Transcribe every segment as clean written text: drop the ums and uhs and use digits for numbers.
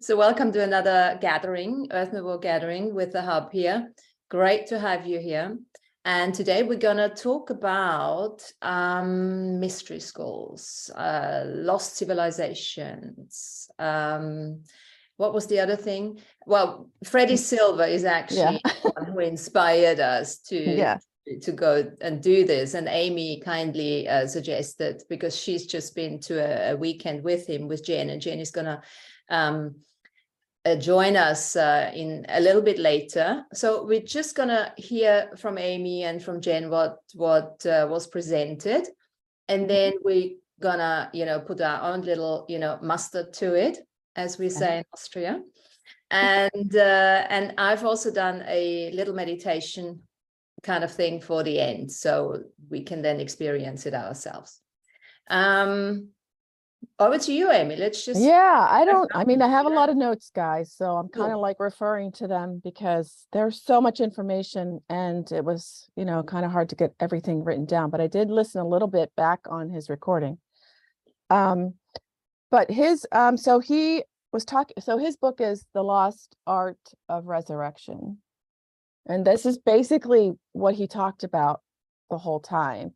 So welcome to another gathering, Earth Nouveau gathering with the Hub here. Great to have you here. And today we're going to talk about mystery schools, lost civilizations. What was the other thing? Well, Freddy Silva is actually the one who inspired us to go and do this. And Amy kindly suggested, because she's just been to a weekend with him, with Jen, and Jen is going to join us in a little bit later. So we're just gonna hear from Amy and from Jen what was presented, and then we're gonna put our own little mustard to it, as we say in Austria. And I've also done a little meditation kind of thing for the end, so we can then experience it ourselves. Over to you, Amy. Let's just... I mean, I have a lot of notes, guys, so I'm kind of like referring to them because there's so much information and it was, kind of hard to get everything written down, but I did listen a little bit back on his recording. But his, so he was talking, so his book is The Lost Art of Resurrection. And this is basically what he talked about the whole time.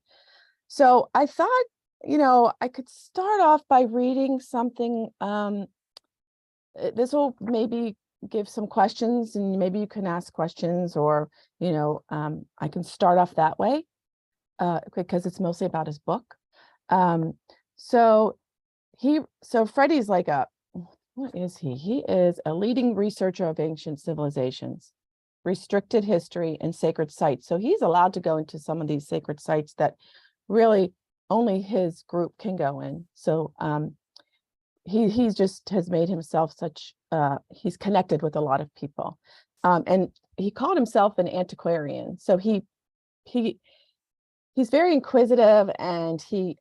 So I thought, I could start off by reading something. This will maybe give some questions and maybe you can ask questions, or, I can start off that way because it's mostly about his book. So Freddy's like what is he? He is a leading researcher of ancient civilizations, restricted history, and sacred sites. So he's allowed to go into some of these sacred sites that really only his group can go in. So he just has made himself such, he's connected with a lot of people. And he called himself an antiquarian. So he's very inquisitive, and he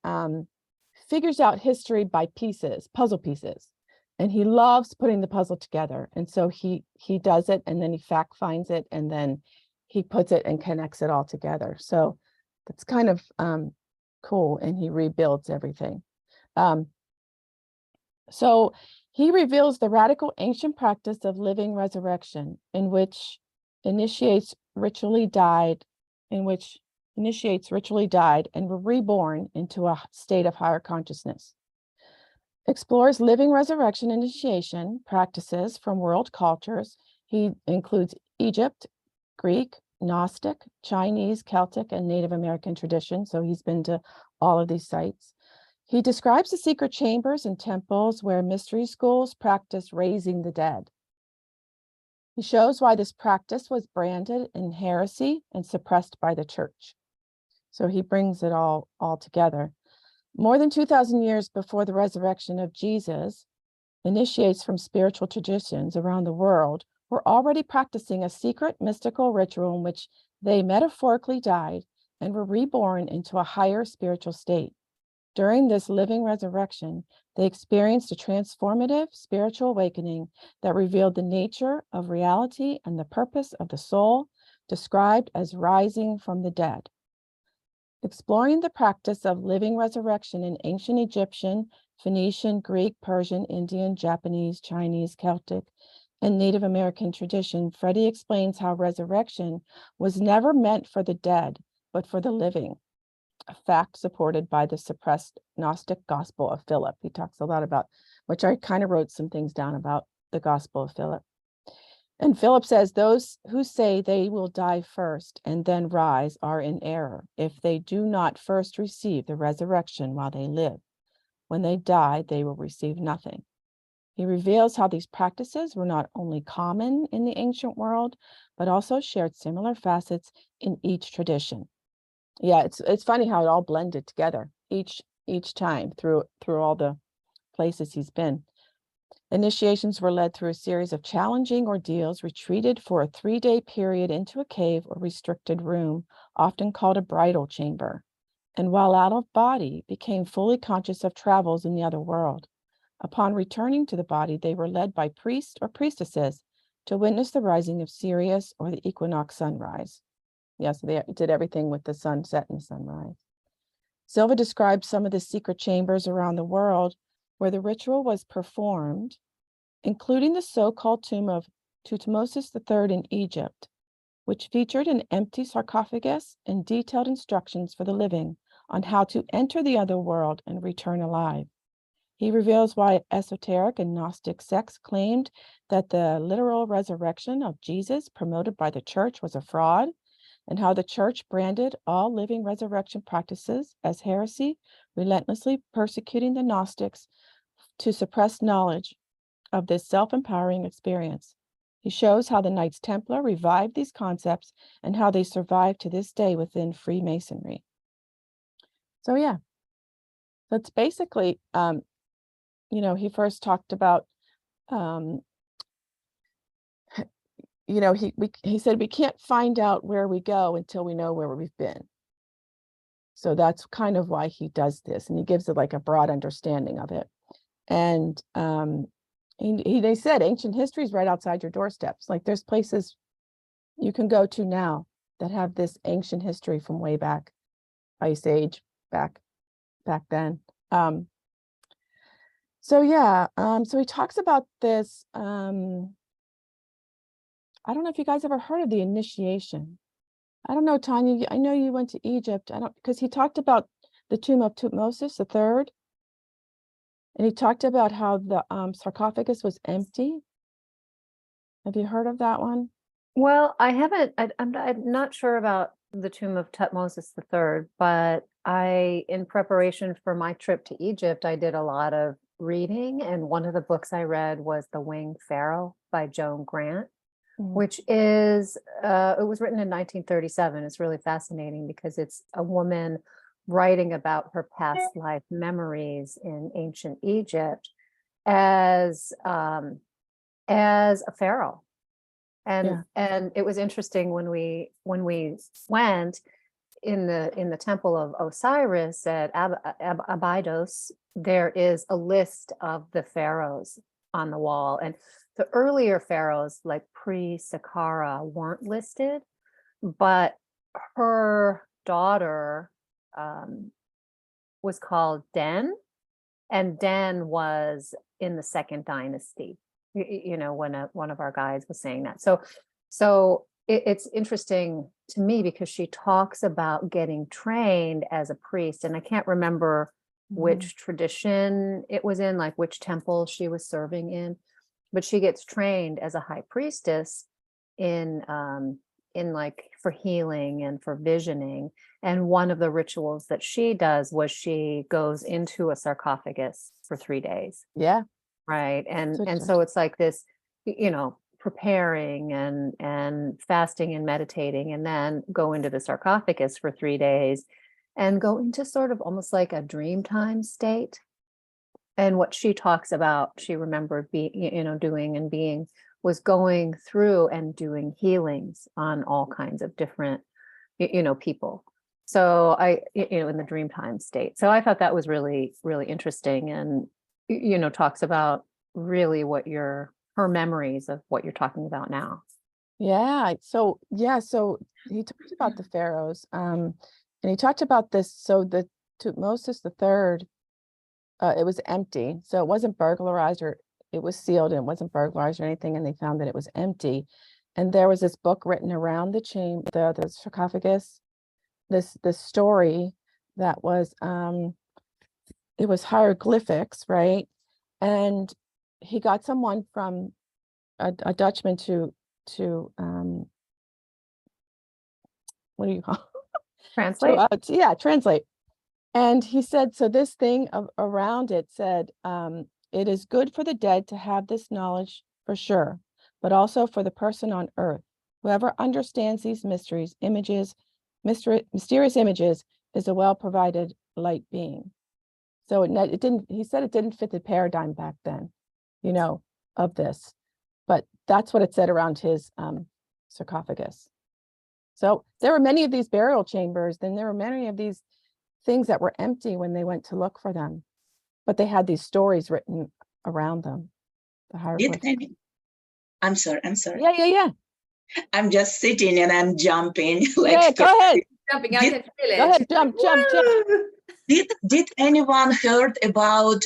figures out history by pieces, puzzle pieces. And he loves putting the puzzle together. And so he does it, and then he fact finds it, and then he puts it and connects it all together. So that's kind of cool, and he rebuilds everything. So he reveals the radical ancient practice of living resurrection, in which initiates ritually died and were reborn into a state of higher consciousness. Explores living resurrection initiation practices from world cultures. He includes Egypt, Greek, Gnostic, Chinese, Celtic, and Native American traditions. So he's been to all of these sites. He describes the secret chambers and temples where mystery schools practice raising the dead. He shows why this practice was branded in heresy and suppressed by the church. So he brings it all together. More than 2,000 years before the resurrection of Jesus, initiates from spiritual traditions around the world were already practicing a secret mystical ritual in which they metaphorically died and were reborn into a higher spiritual state. During this living resurrection, they experienced a transformative spiritual awakening that revealed the nature of reality and the purpose of the soul, described as rising from the dead. Exploring the practice of living resurrection in ancient Egyptian, Phoenician, Greek, Persian, Indian, Japanese, Chinese, Celtic, and Native American tradition, Freddy explains how resurrection was never meant for the dead, but for the living, a fact supported by the suppressed Gnostic Gospel of Philip. He talks a lot about, which I kind of wrote some things down about the Gospel of Philip. And Philip says, those who say they will die first and then rise are in error if they do not first receive the resurrection while they live. When they die, they will receive nothing. He reveals how these practices were not only common in the ancient world, but also shared similar facets in each tradition. Yeah, it's funny how it all blended together each time through all the places he's been. Initiations were led through a series of challenging ordeals, retreated for a 3-day period into a cave or restricted room, often called a bridal chamber, and while out of body, became fully conscious of travels in the other world. Upon returning to the body, they were led by priests or priestesses to witness the rising of Sirius or the equinox sunrise. Yes, they did everything with the sunset and sunrise. Silva describes some of the secret chambers around the world where the ritual was performed including the so-called tomb of Tutmosis III in Egypt, which featured an empty sarcophagus and detailed instructions for the living on how to enter the other world and return alive. He reveals why esoteric and Gnostic sects claimed that the literal resurrection of Jesus promoted by the church was a fraud, and how the church branded all living resurrection practices as heresy, relentlessly persecuting the Gnostics to suppress knowledge of this self-empowering experience. He shows how the Knights Templar revived these concepts and how they survive to this day within Freemasonry. So yeah, that's basically, he first talked about, he said, we can't find out where we go until we know where we've been. So that's kind of why he does this. And he gives it like a broad understanding of it. And they said ancient history is right outside your doorsteps. Like there's places you can go to now that have this ancient history from way back, Ice Age, back then. So he talks about this. I don't know if you guys ever heard of the initiation. I don't know, Tanya, I know you went to Egypt. Because he talked about the tomb of Tutmosis III. And he talked about how the sarcophagus was empty. Have you heard of that one? Well, I haven't. I'm not sure about the tomb of Tutmosis III, but in preparation for my trip to Egypt, I did a lot of reading, and one of the books I read was The Winged Pharaoh by Joan Grant, which is, it was written in 1937. It's really fascinating because it's a woman writing about her past life memories in ancient Egypt as a pharaoh. And it was interesting when we went in the temple of Osiris at Abydos, there is a list of the pharaohs on the wall. And the earlier pharaohs, like pre-Saqqara, weren't listed, but her daughter was called Den, and Den was in the second dynasty. When one of our guides was saying that. So it's interesting to me because she talks about getting trained as a priest, and I can't remember which tradition it was in, like which temple she was serving in, but she gets trained as a high priestess in like for healing and for visioning. And one of the rituals that she does was she goes into a sarcophagus for 3 days. Yeah. Right. And so it's like this, preparing and fasting and meditating, and then go into the sarcophagus for 3 days and go into sort of almost like a dream time state. And what she talks about, she remembered doing and being, was going through and doing healings on all kinds of different, people. So in the dream time state. So I thought that was really, really interesting, and, talks about really her memories of what you're talking about now. Yeah. So he talked about the pharaohs, and he talked about this. So the Tutmosis III, it was empty. So it wasn't burglarized, or it was sealed and it wasn't burglarized or anything. And they found that it was empty. And there was this book written around the chamber, the sarcophagus, this story that was, it was hieroglyphics, right? And he got someone from a Dutchman to what do you call Translate? Translate. And he said, so this thing around it said, it is good for the dead to have this knowledge for sure, but also for the person on earth. Whoever understands these mysterious images is a well-provided light being. So he said it didn't fit the paradigm back then, of this, but that's what it said around his sarcophagus. So there were many of these burial chambers, then there were many of these things that were empty when they went to look for them, but they had these stories written around them. I'm sorry. Yeah. I'm just sitting and I'm jumping. Go ahead. Jumping, I can feel it. Go ahead, jump. Did anyone heard about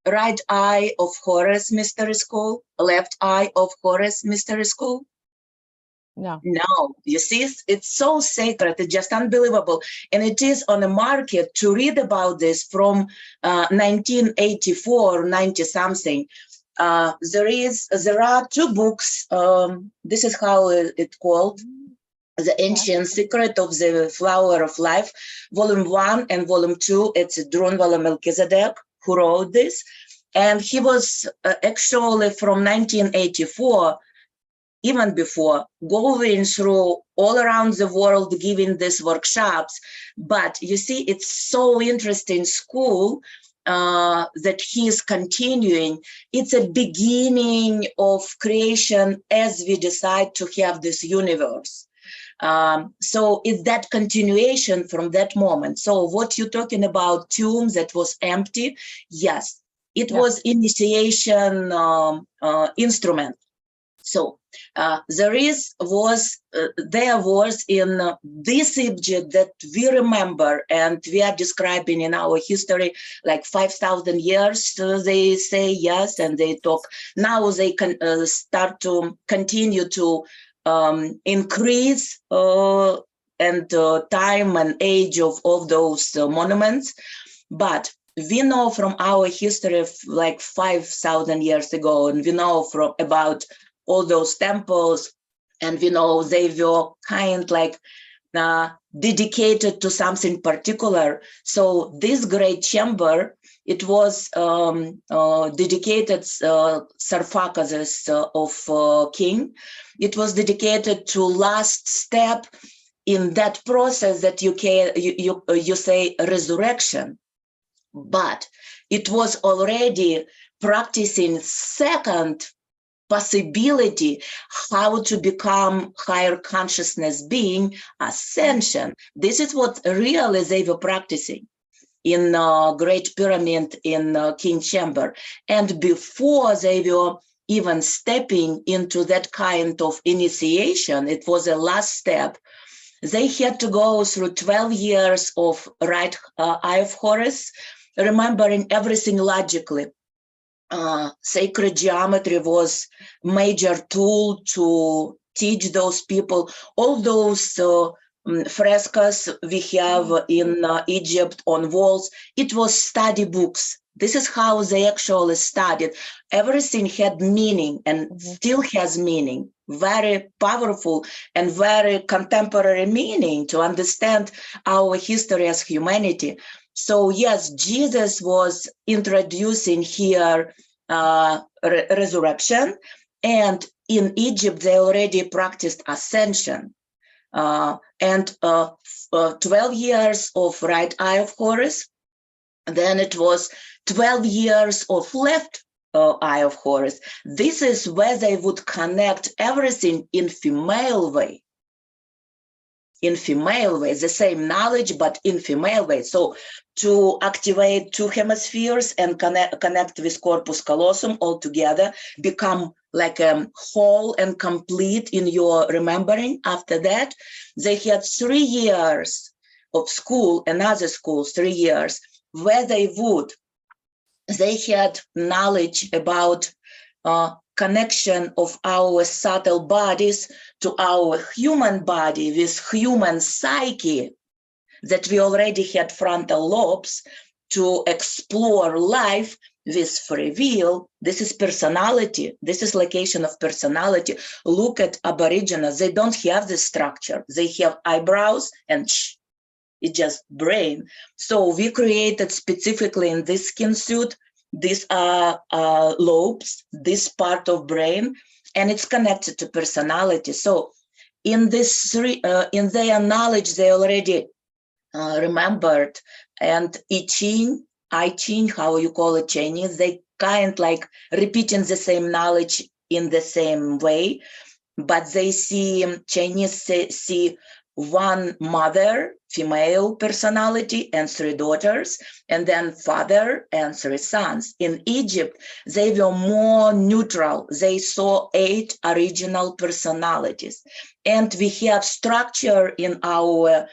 right eye of Horus mystery school, left eye of Horus mystery school? No. No, you see, it's so sacred, it's just unbelievable. And it is on the market to read about this from 1984, 90 something. There are two books. This is how it's called. The Ancient Secret of the Flower of Life, Volume 1 and Volume 2. It's Drunvalo Melchizedek who wrote this. And he was actually from 1984, even before, going through all around the world, giving these workshops. But you see, it's so interesting school that he is continuing. It's a beginning of creation as we decide to have this universe. So it's that continuation from that moment. So what you're talking about, tomb that was empty, yes, it was initiation instrument. So there was in this object that we remember and we are describing in our history like 5,000 years, they say, yes, and they talk. Now they can start to continue to increase and time and age of those monuments. But we know from our history of like 5,000 years ago, and we know from about all those temples, and we know they were kind like dedicated to something particular. So this great chamber, it was dedicated sarcophagus of king. It was dedicated to last step in that process that you say resurrection, but it was already practicing second possibility how to become higher consciousness being, ascension. This is what really they were practicing in Great Pyramid in King Chamber. And before they were even stepping into that kind of initiation, it was a last step. They had to go through 12 years of right eye of Horus, remembering everything logically. Sacred geometry was major tool to teach those people. All those frescoes we have in Egypt on walls, it was study books. This is how they actually studied. Everything had meaning and still has meaning, very powerful and very contemporary meaning to understand our history as humanity. So yes, Jesus was introducing here resurrection, and in Egypt they already practiced ascension. And 12 years of right eye of Horus, then it was 12 years of left eye of Horus. This is where they would connect everything in female way. In female way, the same knowledge, but in female way. So to activate two hemispheres and connect with corpus callosum all together, become like a whole and complete in your remembering. After that, they had 3 years of school, another school, 3 years, where they had knowledge about connection of our subtle bodies to our human body with human psyche, that we already had frontal lobes to explore life with free will. This is personality. This is location of personality. Look at Aborigines. They don't have this structure. They have eyebrows and it's just brain. So we created specifically in this skin suit, these are lobes, this part of brain, and it's connected to personality. So in this in their knowledge, they already remembered, and I Ching, how you call it Chinese, they kind like repeating the same knowledge in the same way, but they see, Chinese see one mother, female personality, and 3 daughters, and then father and 3 sons. In Egypt, they were more neutral. They saw 8 original personalities. And we have structure in our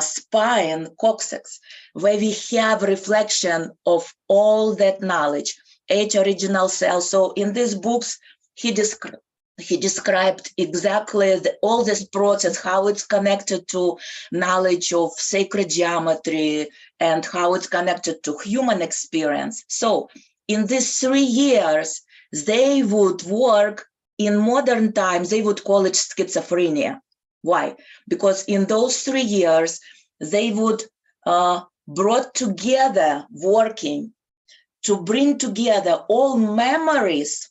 spine, coccyx, where we have reflection of all that knowledge. 8 original cells. So in these books, he described exactly all this process, how it's connected to knowledge of sacred geometry and how it's connected to human experience. So in these 3 years, they would work. In modern times, they would call it schizophrenia. Why? Because in those 3 years, they would brought together working to bring together all memories.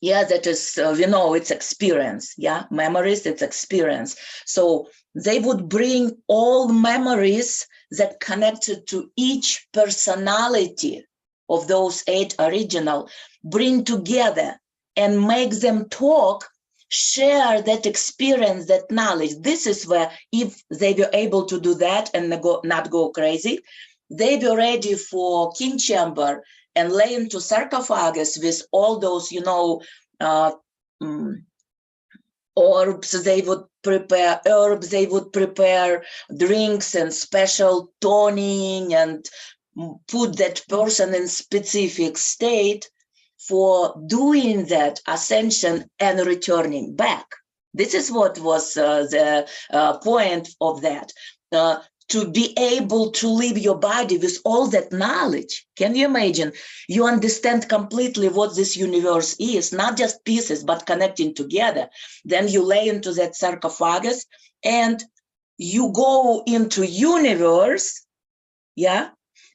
Yeah, that is, we know it's experience. Yeah, memories, it's experience. So they would bring all memories that connected to each personality of those 8 original, bring together and make them talk, share that experience, that knowledge. This is where, if they were able to do that and not go crazy, they were ready for king chamber and lay into sarcophagus with all those, herbs. They would prepare herbs, they would prepare drinks and special toning and put that person in specific state for doing that ascension and returning back. This is what was the point of that. To be able to leave your body with all that knowledge. Can you imagine? You understand completely what this universe is, not just pieces, but connecting together. Then you lay into that sarcophagus and you go into universe, yeah?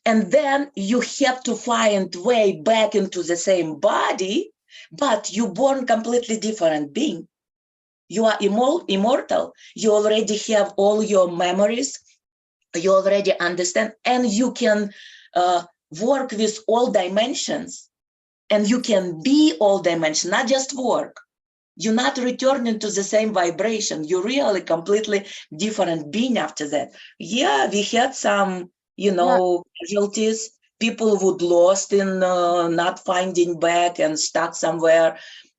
And then you have to find way back into the same body, but you're born completely different being. You are immortal. You already have all your memories. You already understand, and you can work with all dimensions, and you can be all dimensions, not just work. You're not returning to the same vibration. You're really completely different being after that. Yeah, we had some, casualties. People would lost in not finding back and stuck somewhere.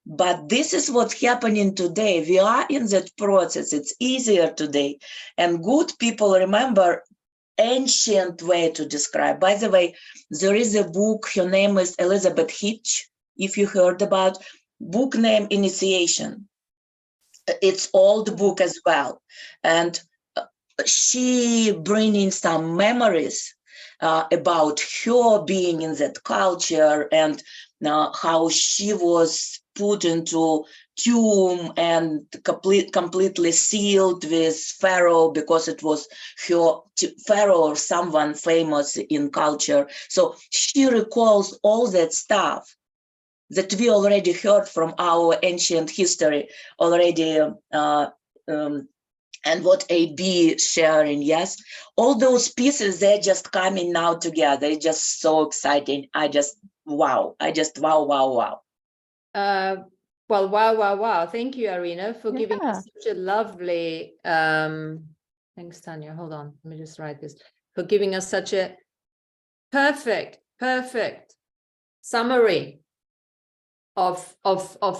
But this is what's happening today. We are in that process. It's easier today. And good people remember ancient way to describe. By the way, there is a book, her name is Elizabeth Hitch, if you heard about, book name Initiation. It's old book as well. And she bringing some memories about her being in that culture and how she was put into tomb and completely sealed with pharaoh because it was her pharaoh or someone famous in culture. So she recalls all that stuff that we already heard from our ancient history already, and what AB sharing, yes, all those pieces, they're just coming now together. It's just so exciting. Wow. Well, wow. Thank you, Arina, for giving Yeah. us such a lovely, thanks, Tanya. Hold on, let me just write this. For giving us such a perfect summary of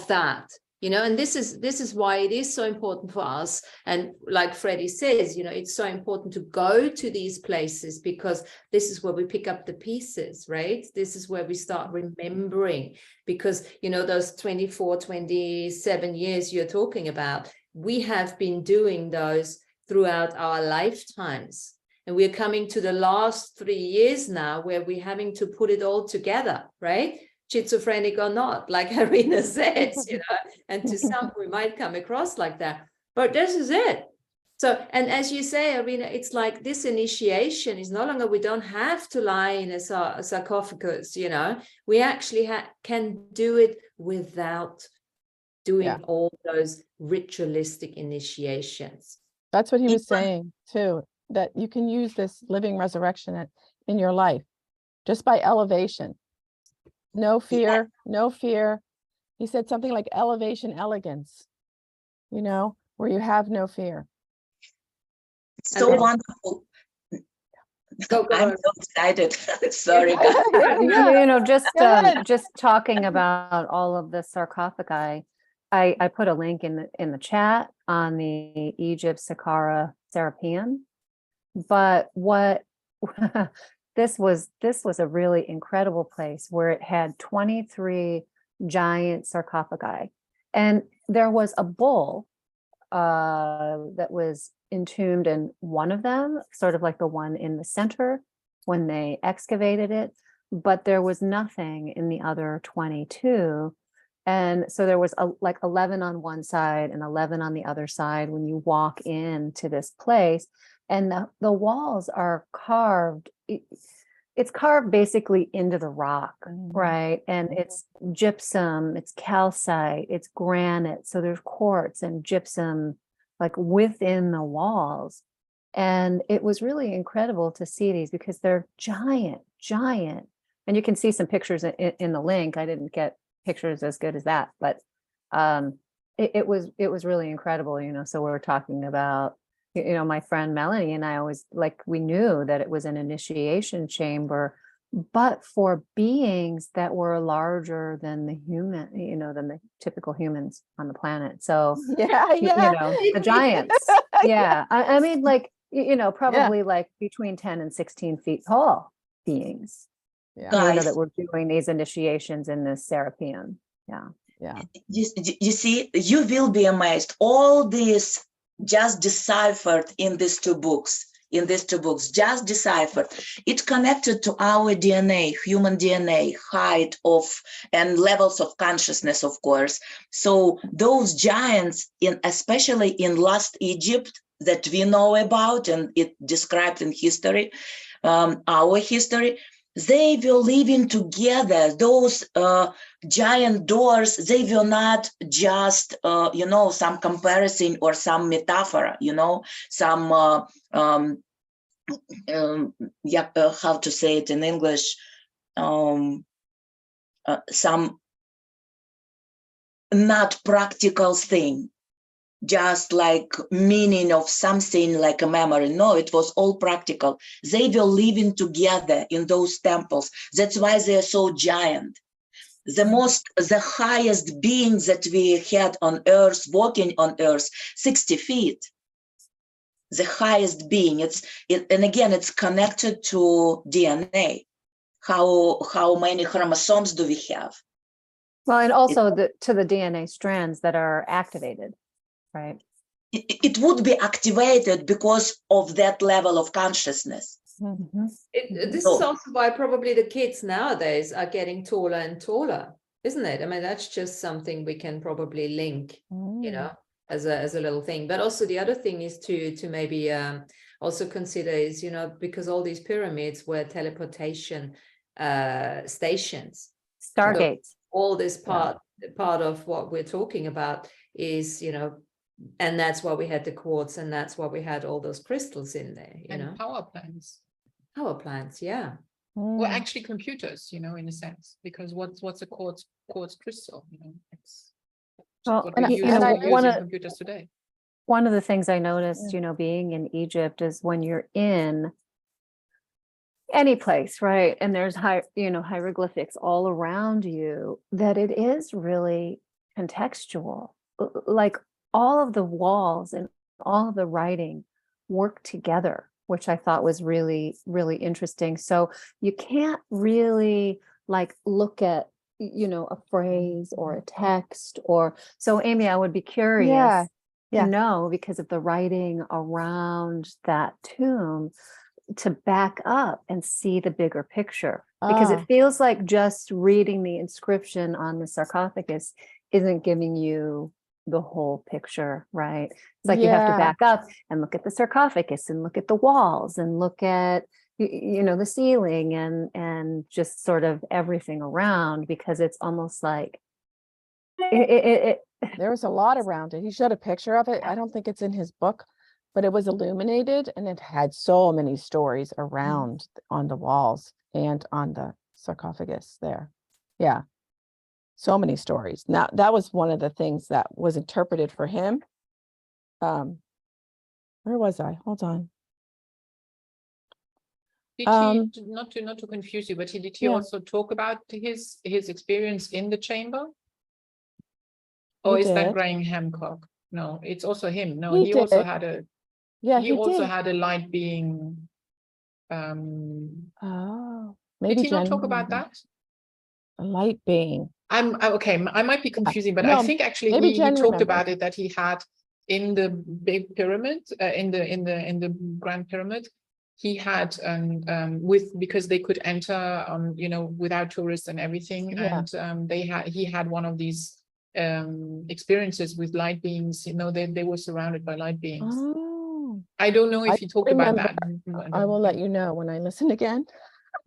that, and this is why it is so important for us. And like Freddy says, it's so important to go to these places because this is where we pick up the pieces, right? This is where we start remembering, because those 24, 27 years you're talking about, we have been doing those throughout our lifetimes. And we're coming to the last 3 years now where we're having to put it all together, right? Schizophrenic or not, like Arina says, and to some we might come across like that, but this is it. So, and as you say, Arina, it's like this initiation is no longer, we don't have to lie in a sarcophagus, we actually can do it without doing all those ritualistic initiations. That's what he was saying too, that you can use this living resurrection in your life just by elevation. No fear, no fear. He said something like elevation, elegance, where you have no fear. So wonderful. I'm so excited. Sorry, guys. Just talking about all of the sarcophagi, I put a link in the chat on the Egypt Saqqara Serapeum. But what this was a really incredible place where it had 23 giant sarcophagi. And there was a bull that was entombed in one of them, sort of like the one in the center when they excavated it, but there was nothing in the other 22. And so there was like 11 on one side and 11 on the other side when you walk into this place. And the walls are carved. It's carved basically into the rock, right? And it's gypsum, it's calcite, it's granite. So there's quartz and gypsum like within the walls. And it was really incredible to see these because they're giant. And you can see some pictures in the link. I didn't get pictures as good as that, but it was really incredible, you know. So we're talking about, you know, my friend Melanie and I always, like, we knew that it was an initiation chamber, but for beings that were larger than the human, you know, than the typical humans on the planet. So Yeah, you know, the giants. Yeah. I mean, like, you know, probably like between 10 and 16 feet tall beings. Yeah. You know, Guys, that were doing these initiations in this Serapeum. Yeah. Yeah. you see, you will be amazed. All this just deciphered in these two books. Just deciphered. It's connected to our DNA, human DNA, height of and levels of consciousness, of course. So those giants, especially in Lost Egypt, that we know about and it described in history, our history, they were living together. Those giant doors, they were not just, you know, some comparison or some metaphor, you know, some, how to say it in English, some not practical thing, just like meaning of something like a memory. No, it was all practical. They were living together in those temples. That's why they are so giant. The highest beings that we had on earth, walking on earth, 60 feet. The highest being. And again, it's connected to DNA. How many chromosomes do we have? Well, and also to the DNA strands that are activated, right? It would be activated because of that level of consciousness. Mm-hmm. This is also why probably the kids nowadays are getting taller and taller, isn't it? I mean, that's just something we can probably link, you know, as a little thing. But also the other thing is to maybe also consider is, you know, because all these pyramids were teleportation stations. Stargates. So all this part of what we're talking about is, you know, and that's why we had the quartz, and that's why we had all those crystals in there, you know. Power plants. Power plants, yeah. Well, actually computers, you know, in a sense, because what's a quartz crystal, you know, it's what we use in computers today. One of the things I noticed, you know, being in Egypt is when you're in any place, right, and there's hieroglyphics all around you, that it is really contextual. Like all of the walls and all of the writing work together, which I thought was really, really interesting. So you can't really like look at, you know, a phrase or a text or so. Amy, I would be curious to know, because of the writing around that tomb, to back up and see the bigger picture, because it feels like just reading the inscription on the sarcophagus isn't giving you the whole picture, right? It's like you have to back up and look at the sarcophagus and look at the walls and look at, you know, the ceiling and just sort of everything around, because it's almost like there was a lot around it. He showed a picture of it. I don't think it's in his book, but it was illuminated and it had so many stories around on the walls and on the sarcophagus there. Yeah. So many stories. Now, that was one of the things that was interpreted for him. Where was I? Hold on. Did he, not to confuse you, but did he also talk about his experience in the chamber? Or is that Graham Hancock? No, it's also him. No, he also had a he also had a light being Oh, Did maybe he not Jen talk about remembers. that? A light being. Okay, I might be confusing, but I No, think actually maybe he Jen talked remembers. about it, that he had in the big pyramid, in the Grand Pyramid, he had because they could enter without tourists and everything, Yeah. and he had one of these experiences with light beings. They were surrounded by light beings. Oh, I don't know if I he talked about remember. that. I will let you know when I listen again.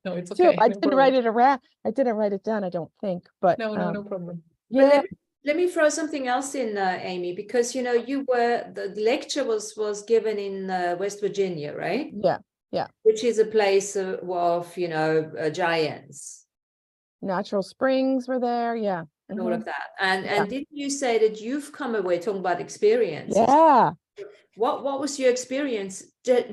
No, it's So okay. I no didn't write problem. it around. I didn't write it down, I don't think, but No problem. But yeah, let me throw something else in, Amy, because the lecture was given in West Virginia, right? yeah. Which is a place of giants Natural springs were there. Yeah. and all of that. And Yeah. didn't you say that you've come away talking about experiences? Yeah. What was your experience?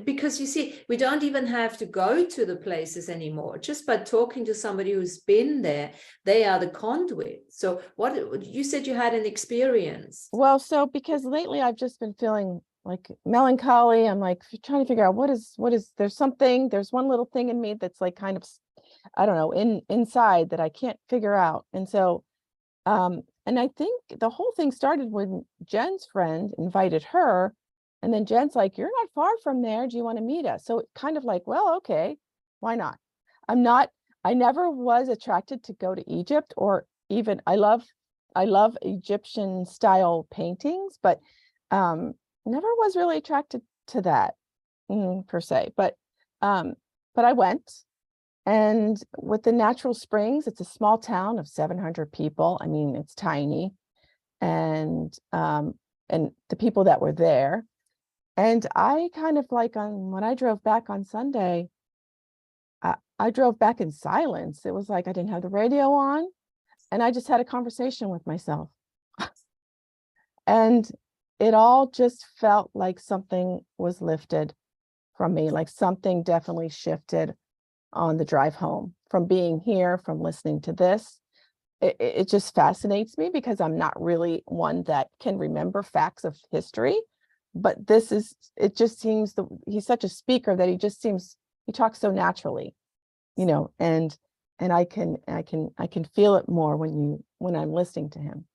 Because you see, we don't even have to go to the places anymore. Just by talking to somebody who's been there, they are the conduit. So what you said you had an experience. Well, so because lately I've just been feeling like melancholy. I'm like trying to figure out what is there's one little thing in me that's like kind of, I don't know, inside that I can't figure out. And so and I think the whole thing started when Jen's friend invited her, and then Jen's like, "You're not far from there. Do you want to meet us?" So it kind of like, well, okay, why not? I never was attracted to go to Egypt, or even I love Egyptian style paintings, but never was really attracted to that per se. But I went. And with the natural springs, it's a small town of 700 people. I mean, it's tiny. And the people that were there. And I kind of like when I drove back on Sunday, I drove back in silence. It was like I didn't have the radio on, and I just had a conversation with myself. And it all just felt like something was lifted from me, like something definitely shifted on the drive home from being here, from listening to this. It just fascinates me because I'm not really one that can remember facts of history, but it just seems he's such a speaker that he talks so naturally, and I can feel it more when I'm listening to him,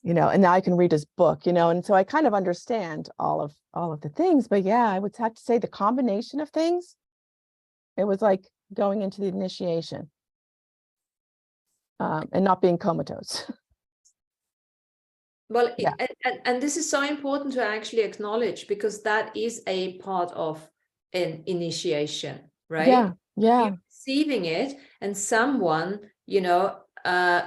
and now I can read his book, and so I kind of understand all of the things. But yeah, I would have to say the combination of things, it was like going into the initiation. And not being comatose. Well, Yeah. and this is so important to actually acknowledge, because that is a part of an initiation, right? Yeah. You're receiving it and someone,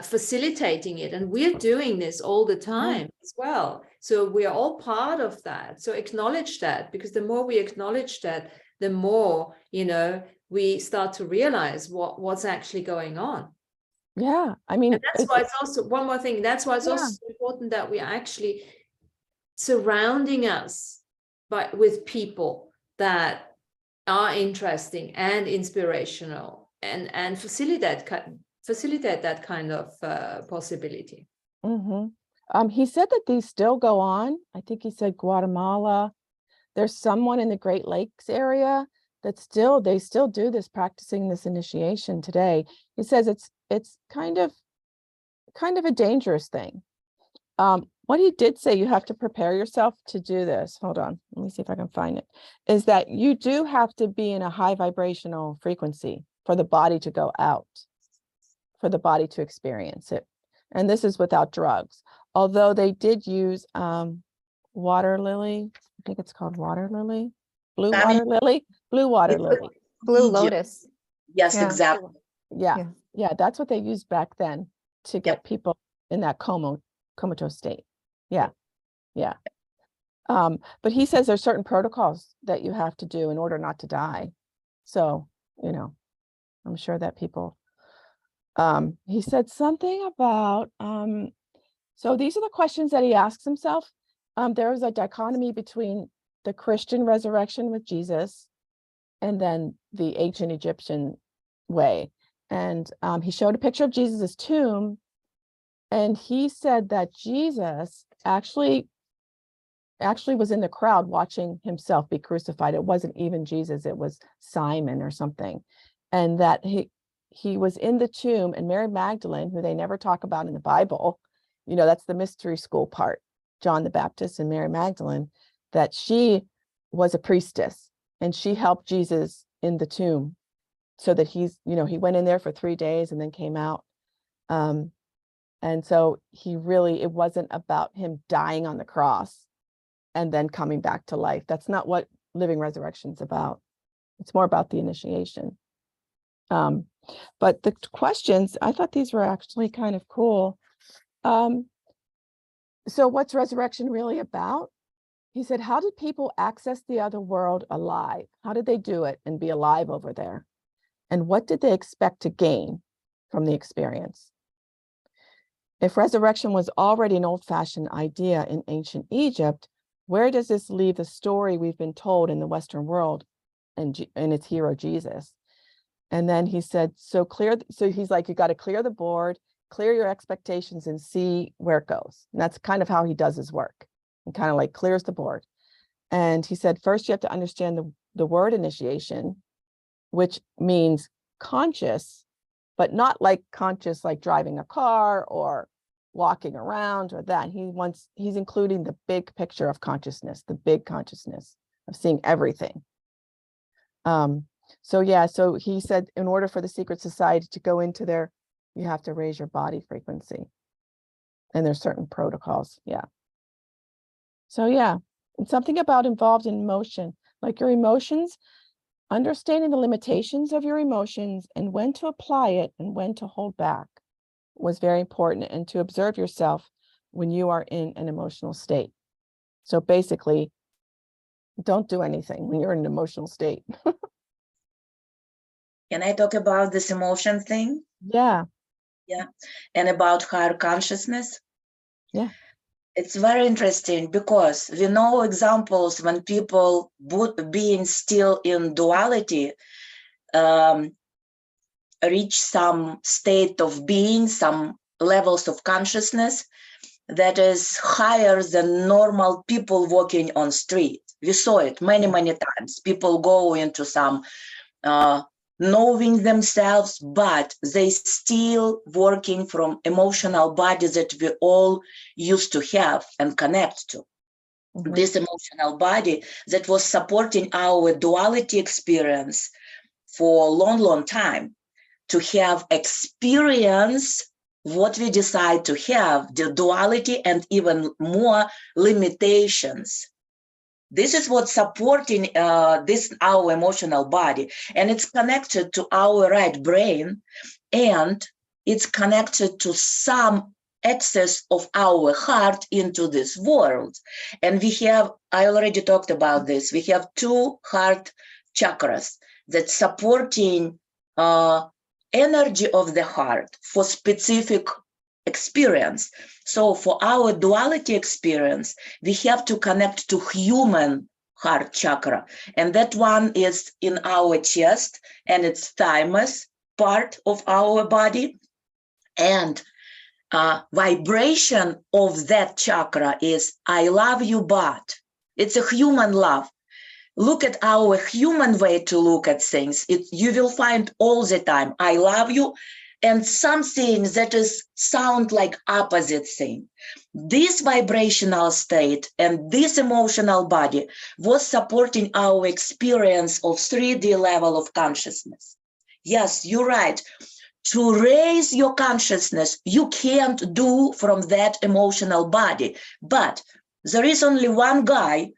facilitating it. And we're doing this all the time as well. So we are all part of that. So acknowledge that, because the more we acknowledge that, the more, we start to realize what's actually going on. Yeah. I mean, and that's why it's also one more thing. That's why it's also so important that we are actually surrounding us with people that are interesting and inspirational and facilitate that kind of possibility. He said that these still go on. I think he said Guatemala. There's someone in the Great Lakes area that they still do this, practicing this initiation today. He says it's kind of a dangerous thing. What he did say, you have to prepare yourself to do this. Hold on, let me see if I can find it. Is that you do have to be in a high vibrational frequency for the body to go out, for the body to experience it. And this is without drugs. Although they did use water lily. I think it's called water lily. Blue water lily. Blue lotus. Yes, Yeah. exactly. Yeah, that's what they used back then to get people in that comatose state. Yeah. But he says there's certain protocols that you have to do in order not to die. So, I'm sure that people, he said something about, so these are the questions that he asks himself. There was a dichotomy between the Christian resurrection with Jesus and then the ancient Egyptian way. And he showed a picture of Jesus's tomb. And he said that Jesus actually actually was in the crowd watching himself be crucified. It wasn't even Jesus, it was Simon or something. And that he was in the tomb, and Mary Magdalene, who they never talk about in the Bible, you know, that's the mystery school part, John the Baptist and Mary Magdalene, that she was a priestess and she helped Jesus in the tomb so that he's, you know, he went in there for 3 days and then came out. And so he really, it wasn't about him dying on the cross and then coming back to life. That's not what living resurrection is about. It's more about the initiation. But the questions, I thought these were actually kind of cool. So what's resurrection really about? He said, how did people access the other world alive? How did they do it and be alive over there? And what did they expect to gain from the experience? If resurrection was already an old-fashioned idea in ancient Egypt, where does this leave the story we've been told in the Western world and its hero, Jesus? And then he said, so he's like, you got to clear the board, clear your expectations and see where it goes. And that's kind of how he does his work. He kind of like clears the board. And he said, first you have to understand the word initiation, which means conscious, but not like conscious, like driving a car or walking around or that. He's including the big picture of consciousness, the big consciousness of seeing everything. So he said, in order for the secret society to go into there, you have to raise your body frequency. And there's certain protocols. Yeah. So yeah, and something about involved in emotion, like your emotions, understanding the limitations of your emotions and when to apply it and when to hold back was very important, and to observe yourself when you are in an emotional state. So basically, don't do anything when you're in an emotional state. Can I talk about this emotion thing? Yeah. Yeah. And about higher consciousness? Yeah. It's very interesting because we know examples when people being still in duality reach some state of being, some levels of consciousness that is higher than normal people walking on street. We saw it many, many times. People go into some knowing themselves, but they still working from emotional body that we all used to have and connect to. Mm-hmm. This emotional body that was supporting our duality experience for a long, long time, to have experience what we decide to have, the duality and even more limitations. This is what's supporting our emotional body, and it's connected to our right brain, and it's connected to some access of our heart into this world. And we have, I already talked about this, we have 2 heart chakras that supporting energy of the heart for specific experience. So for our duality experience, we have to connect to human heart chakra. And that one is in our chest, and it's thymus part of our body. And vibration of that chakra is I love you, but it's a human love. Look at our human way to look at things. You will find all the time, I love you, and something that is sound like opposite thing. This vibrational state and this emotional body was supporting our experience of 3D level of consciousness. Yes, you're right. To raise your consciousness, you can't do from that emotional body. But there is only one guy,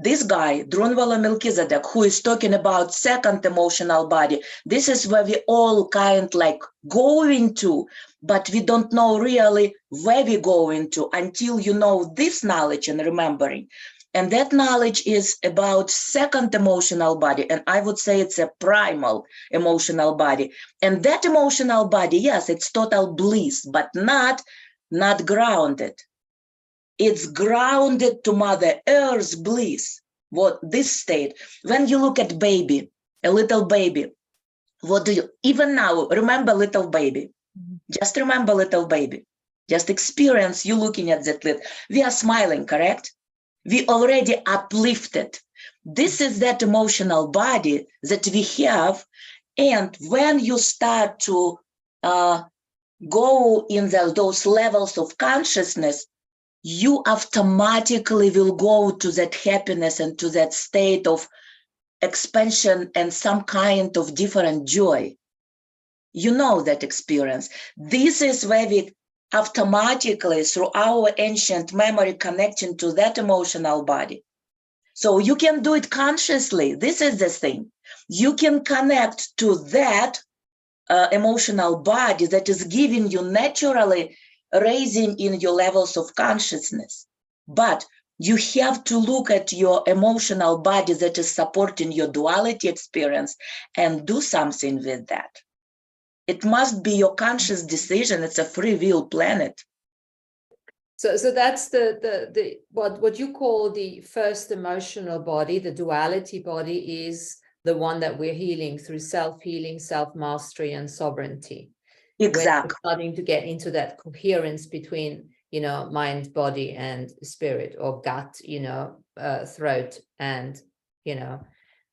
this guy, Drunvala Melchizedek, who is talking about second emotional body. This is where we all kind like going to, but we don't know really where we going to until you know this knowledge and remembering. And that knowledge is about second emotional body. And I would say it's a primal emotional body. And that emotional body, yes, it's total bliss, but not grounded. It's grounded to Mother Earth's bliss. What this state, when you look at baby, a little baby, what do you, even now, remember little baby, just remember little baby, just experience you looking at that little, we are smiling, correct? We already uplifted. This is that emotional body that we have. And when you start to go in those levels of consciousness, you automatically will go to that happiness and to that state of expansion and some kind of different joy. You know that experience. This is where we automatically, through our ancient memory, connecting to that emotional body. So you can do it consciously. This is the thing. You can connect to that emotional body that is giving you naturally, raising in your levels of consciousness. But you have to look at your emotional body that is supporting your duality experience and do something with that. It must be your conscious decision. It's a free will planet. So that's the what you call the first emotional body, the duality body, is the one that we're healing through self-healing, self-mastery, and sovereignty. Exactly. We're starting to get into that coherence between, you know, mind, body, and spirit, or gut, you know, throat, and, you know,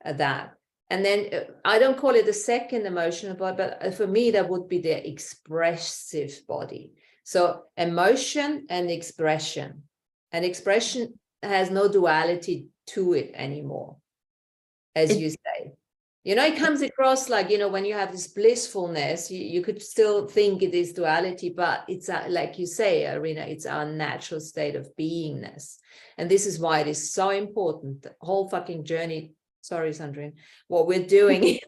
that. And then I don't call it the second emotional body, but for me, that would be the expressive body. So emotion and expression. And expression has no duality to it anymore, as you say. You know, it comes across like, you know, when you have this blissfulness, you could still think it is duality, but it's like you say, Irina, it's our natural state of beingness. And this is why it is so important, the whole fucking journey. Sorry, Sandrine, what we're doing,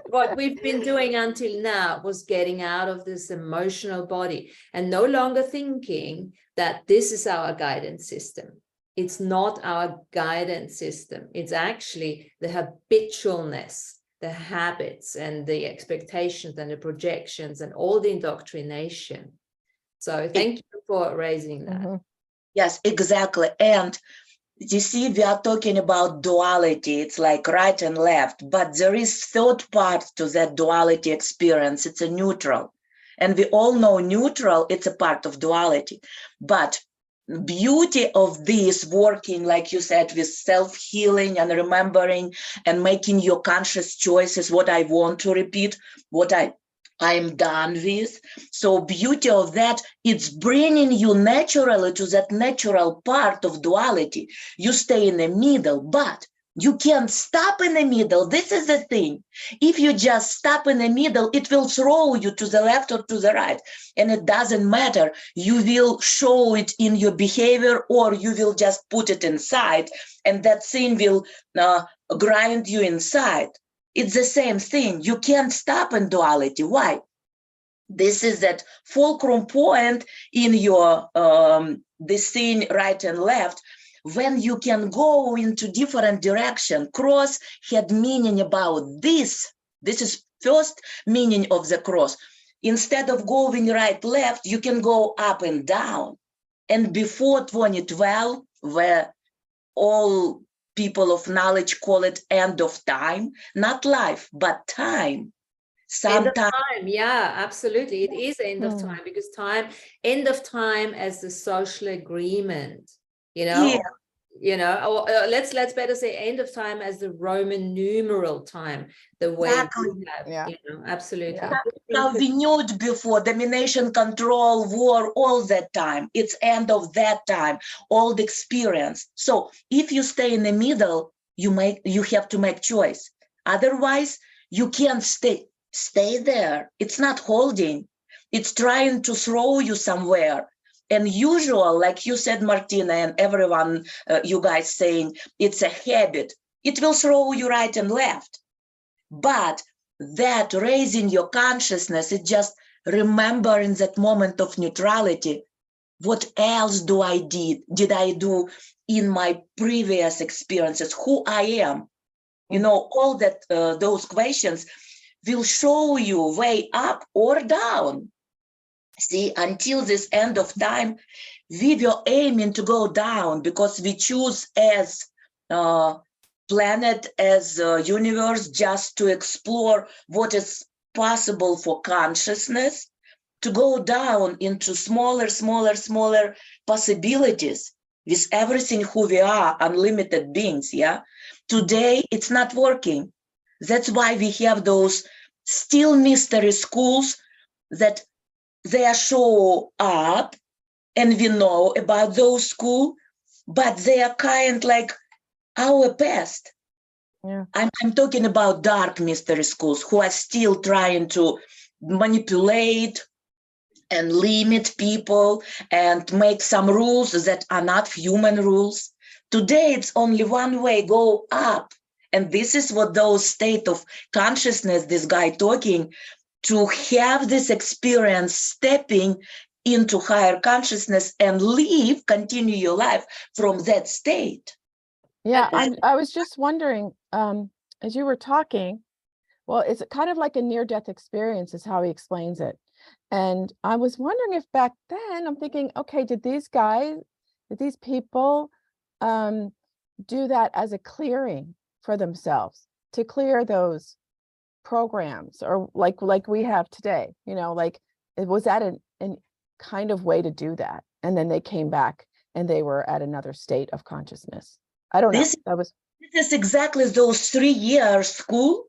what we've been doing until now was getting out of this emotional body and no longer thinking that this is our guidance system. It's not our guidance system. It's actually the habitualness, the habits and the expectations and the projections and all the indoctrination. So thank you for raising that. Mm-hmm. Yes, exactly. And you see, we are talking about duality. It's like right and left, but there is third part to that duality experience. It's a neutral. And we all know neutral, it's a part of duality. But beauty of this working, like you said, with self-healing and remembering and making your conscious choices, what I want to repeat, what I'm done with. So beauty of that, it's bringing you naturally to that natural part of duality. You stay in the middle, but you can't stop in the middle. This is the thing. If you just stop in the middle, it will throw you to the left or to the right. And it doesn't matter. You will show it in your behavior or you will just put it inside and that thing will grind you inside. It's the same thing. You can't stop in duality. Why? This is that fulcrum point in your this thing right and left. When you can go into different direction, cross had meaning about this. This is first meaning of the cross. Instead of going right, left, you can go up and down. And before 2012, where all people of knowledge call it end of time, not life, but time. End of time, yeah, absolutely. It is end of time because end of time as the social agreement, you know, or let's better say end of time as the Roman numeral time, the way we have, you know, absolutely. Yeah. Now we knew it before, domination, control, war, all that time. It's end of that time, all the experience. So if you stay in the middle, you have to make choice. Otherwise, you can't stay there. It's not holding. It's trying to throw you somewhere. And usual, like you said, Martina, and everyone, you guys saying, it's a habit. It will throw you right and left. But that raising your consciousness, it just remembering that moment of neutrality. What else did I do in my previous experiences? Who I am? You know, all that those questions will show you way up or down. See, until this end of time, we were aiming to go down because we choose as planet, as universe, just to explore what is possible for consciousness, to go down into smaller possibilities. with everything who we are, unlimited beings, yeah? Today, it's not working. That's why we have those still mystery schools that they are show up, and we know about those schools, but they are kind like our past. Yeah. I'm talking about dark mystery schools who are still trying to manipulate and limit people and make some rules that are not human rules. Today, it's only one way, go up. And this is what those state of consciousness, this guy talking, to have this experience stepping into higher consciousness and live, continue your life from that state. Yeah, I was just wondering, as you were talking, well, it's kind of like a near-death experience is how he explains it. And I was wondering if back then, I'm thinking, okay, did these people do that as a clearing for themselves to clear those programs, or like we have today, you know, like was that an kind of way to do that? And then they came back and they were at another state of consciousness. I don't know. This is exactly those 3 years school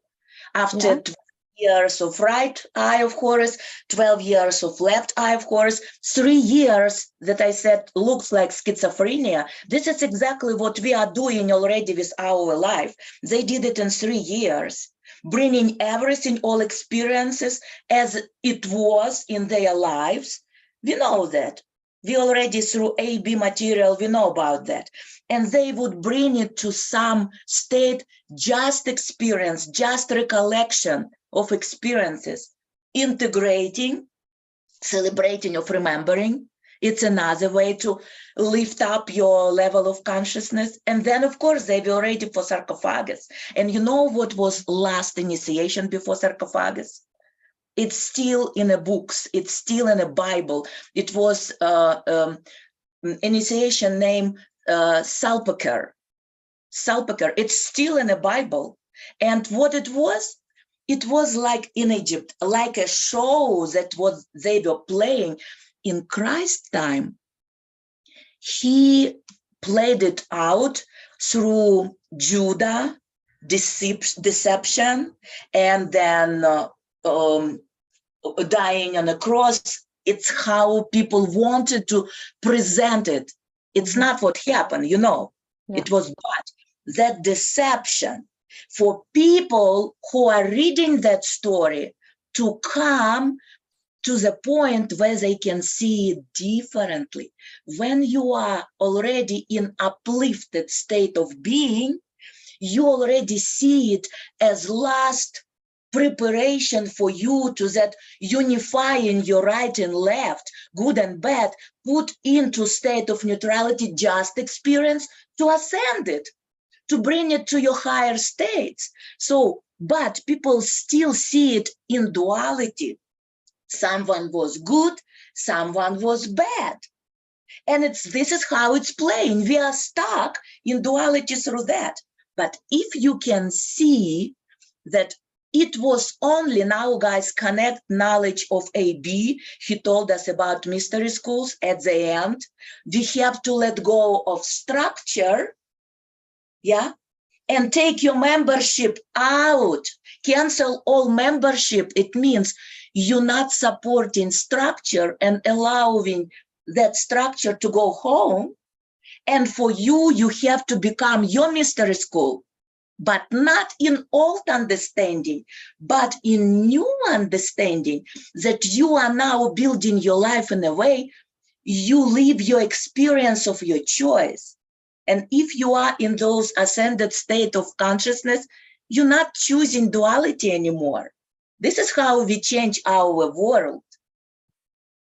after 12 years of right eye of Horus, 12 years of left eye of Horus, 3 years that I said looks like schizophrenia. This is exactly what we are doing already with our life. They did it in 3 years, bringing everything, all experiences as it was in their lives. We know that. We already through AB material, we know about that. And they would bring it to some state, just experience, just recollection of experiences, integrating, celebrating of remembering. It's another way to lift up your level of consciousness. And then, of course, they were ready for sarcophagus. And you know what was last initiation before sarcophagus? It's still in the books. It's still in a Bible. It was initiation name Salpaker. Salpaker. It's still in the Bible. And what it was like in Egypt, like a show that what they were playing in Christ's time. He played it out through Judah, deception, and then dying on a cross. It's how people wanted to present it. It's not what happened, you know. Yeah. It was bad. That deception for people who are reading that story to come to the point where they can see it differently. When you are already in uplifted state of being, you already see it as last preparation for you to that unifying your right and left, good and bad, put into state of neutrality, just experience to ascend it, to bring it to your higher states. So, but people still see it in duality. Someone was good, someone was bad. And this is how it's playing. We are stuck in duality through that. But if you can see that it was only, now guys connect knowledge of AB. He told us about mystery schools at the end. We have to let go of structure, yeah, and take your membership out. Cancel all membership. It means you're not supporting structure and allowing that structure to go home. And for you, you have to become your mystery school. But not in old understanding, but in new understanding that you are now building your life in a way you live your experience of your choice. And if you are in those ascended state of consciousness, you're not choosing duality anymore. This is how we change our world.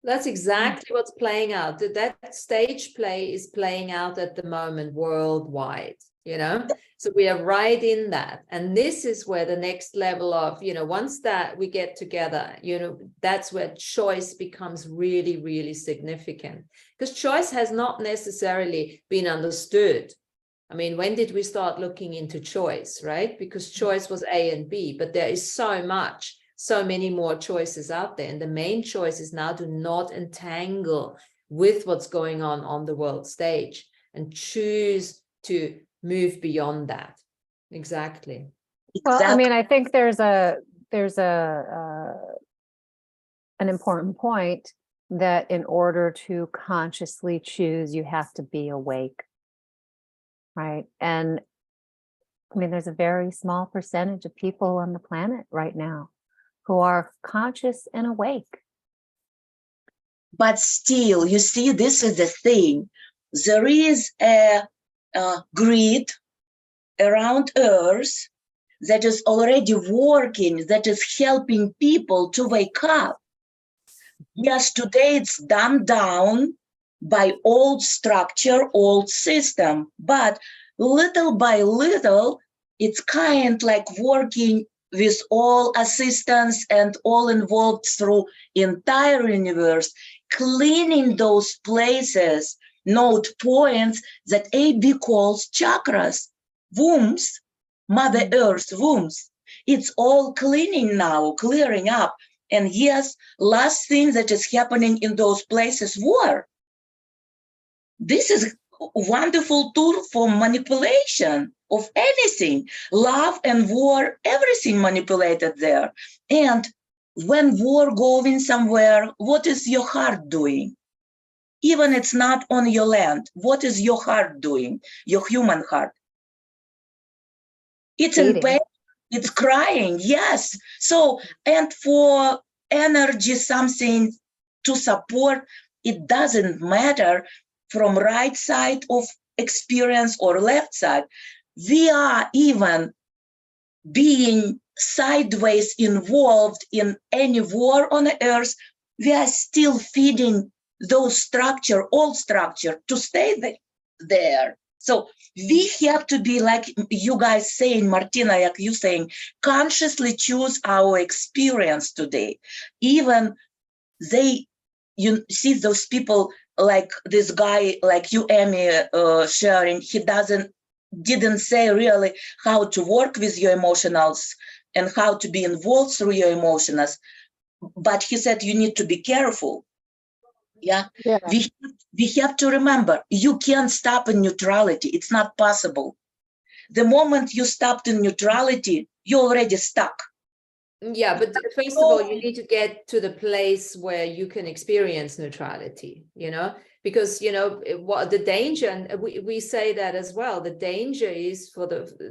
That's exactly what's playing out. That stage play is playing out at the moment worldwide, you know? So we are right in that. And this is where the next level of, you know, once that we get together, you know, that's where choice becomes really, really significant. Because choice has not necessarily been understood. I mean, when did we start looking into choice, right? Because choice was A and B, but there is so many more choices out there. And the main choice is now to not entangle with what's going on the world stage. and choose to move beyond that. Exactly. Well, I Exactly. mean, I think there's an important point that in order to consciously choose, you have to be awake, right? And I mean, there's a very small percentage of people on the planet right now who are conscious and awake. But still, you see, this is the thing. There is a grid around Earth that is already working, that is helping people to wake up. Yes, today it's dumbed down by old structure, old system, but little by little, it's kind like working with all assistants and all involved through entire universe, cleaning those places, node points that AB calls chakras, wombs, Mother Earth wombs. It's all cleaning now, clearing up. And yes, last thing that is happening in those places, war. This is a wonderful tool for manipulation of anything. Love and war, everything manipulated there. And when war going somewhere, what is your heart doing? Even it's not on your land. What is your heart doing? Your human heart. It's in pain. It's crying, yes. So, and for energy, something to support, it doesn't matter from right side of experience or left side. We are even being sideways involved in any war on the earth. We are still feeding those structure, old structure, to stay there. So we have to be, like you guys saying, Martina, like you saying, consciously choose our experience today. Even you see those people like this guy, like you, Amy, sharing, he didn't say really how to work with your emotionals and how to be involved through your emotions, but he said you need to be careful. Yeah. We have to remember, you can't stop in neutrality. It's not possible. The moment you stopped in neutrality, you're already stuck. Yeah, but first of all, you need to get to the place where you can experience neutrality, because, what the danger, and we say that as well, the danger is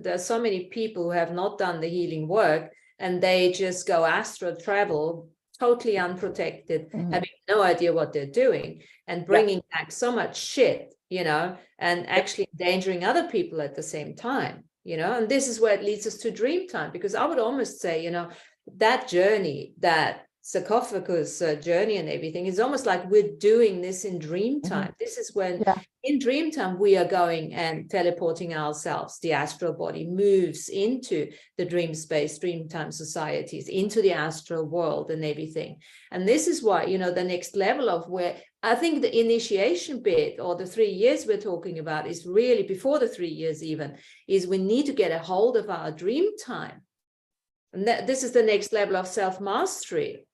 there are so many people who have not done the healing work and they just go astral travel totally unprotected, having no idea what they're doing and bringing back so much shit, and actually endangering other people at the same time, and this is where it leads us to dream time, because I would almost say, that journey, that sarcophagus journey and everything is almost like we're doing this in dream time. This is when in dream time we are going and teleporting ourselves. The astral body moves into the dream space, dream time societies, into the astral world and everything. And this is why, the next level of where I think the initiation bit, or the 3 years we're talking about, is really before the 3 years even, is we need to get a hold of our dream time. And this is the next level of self-mastery.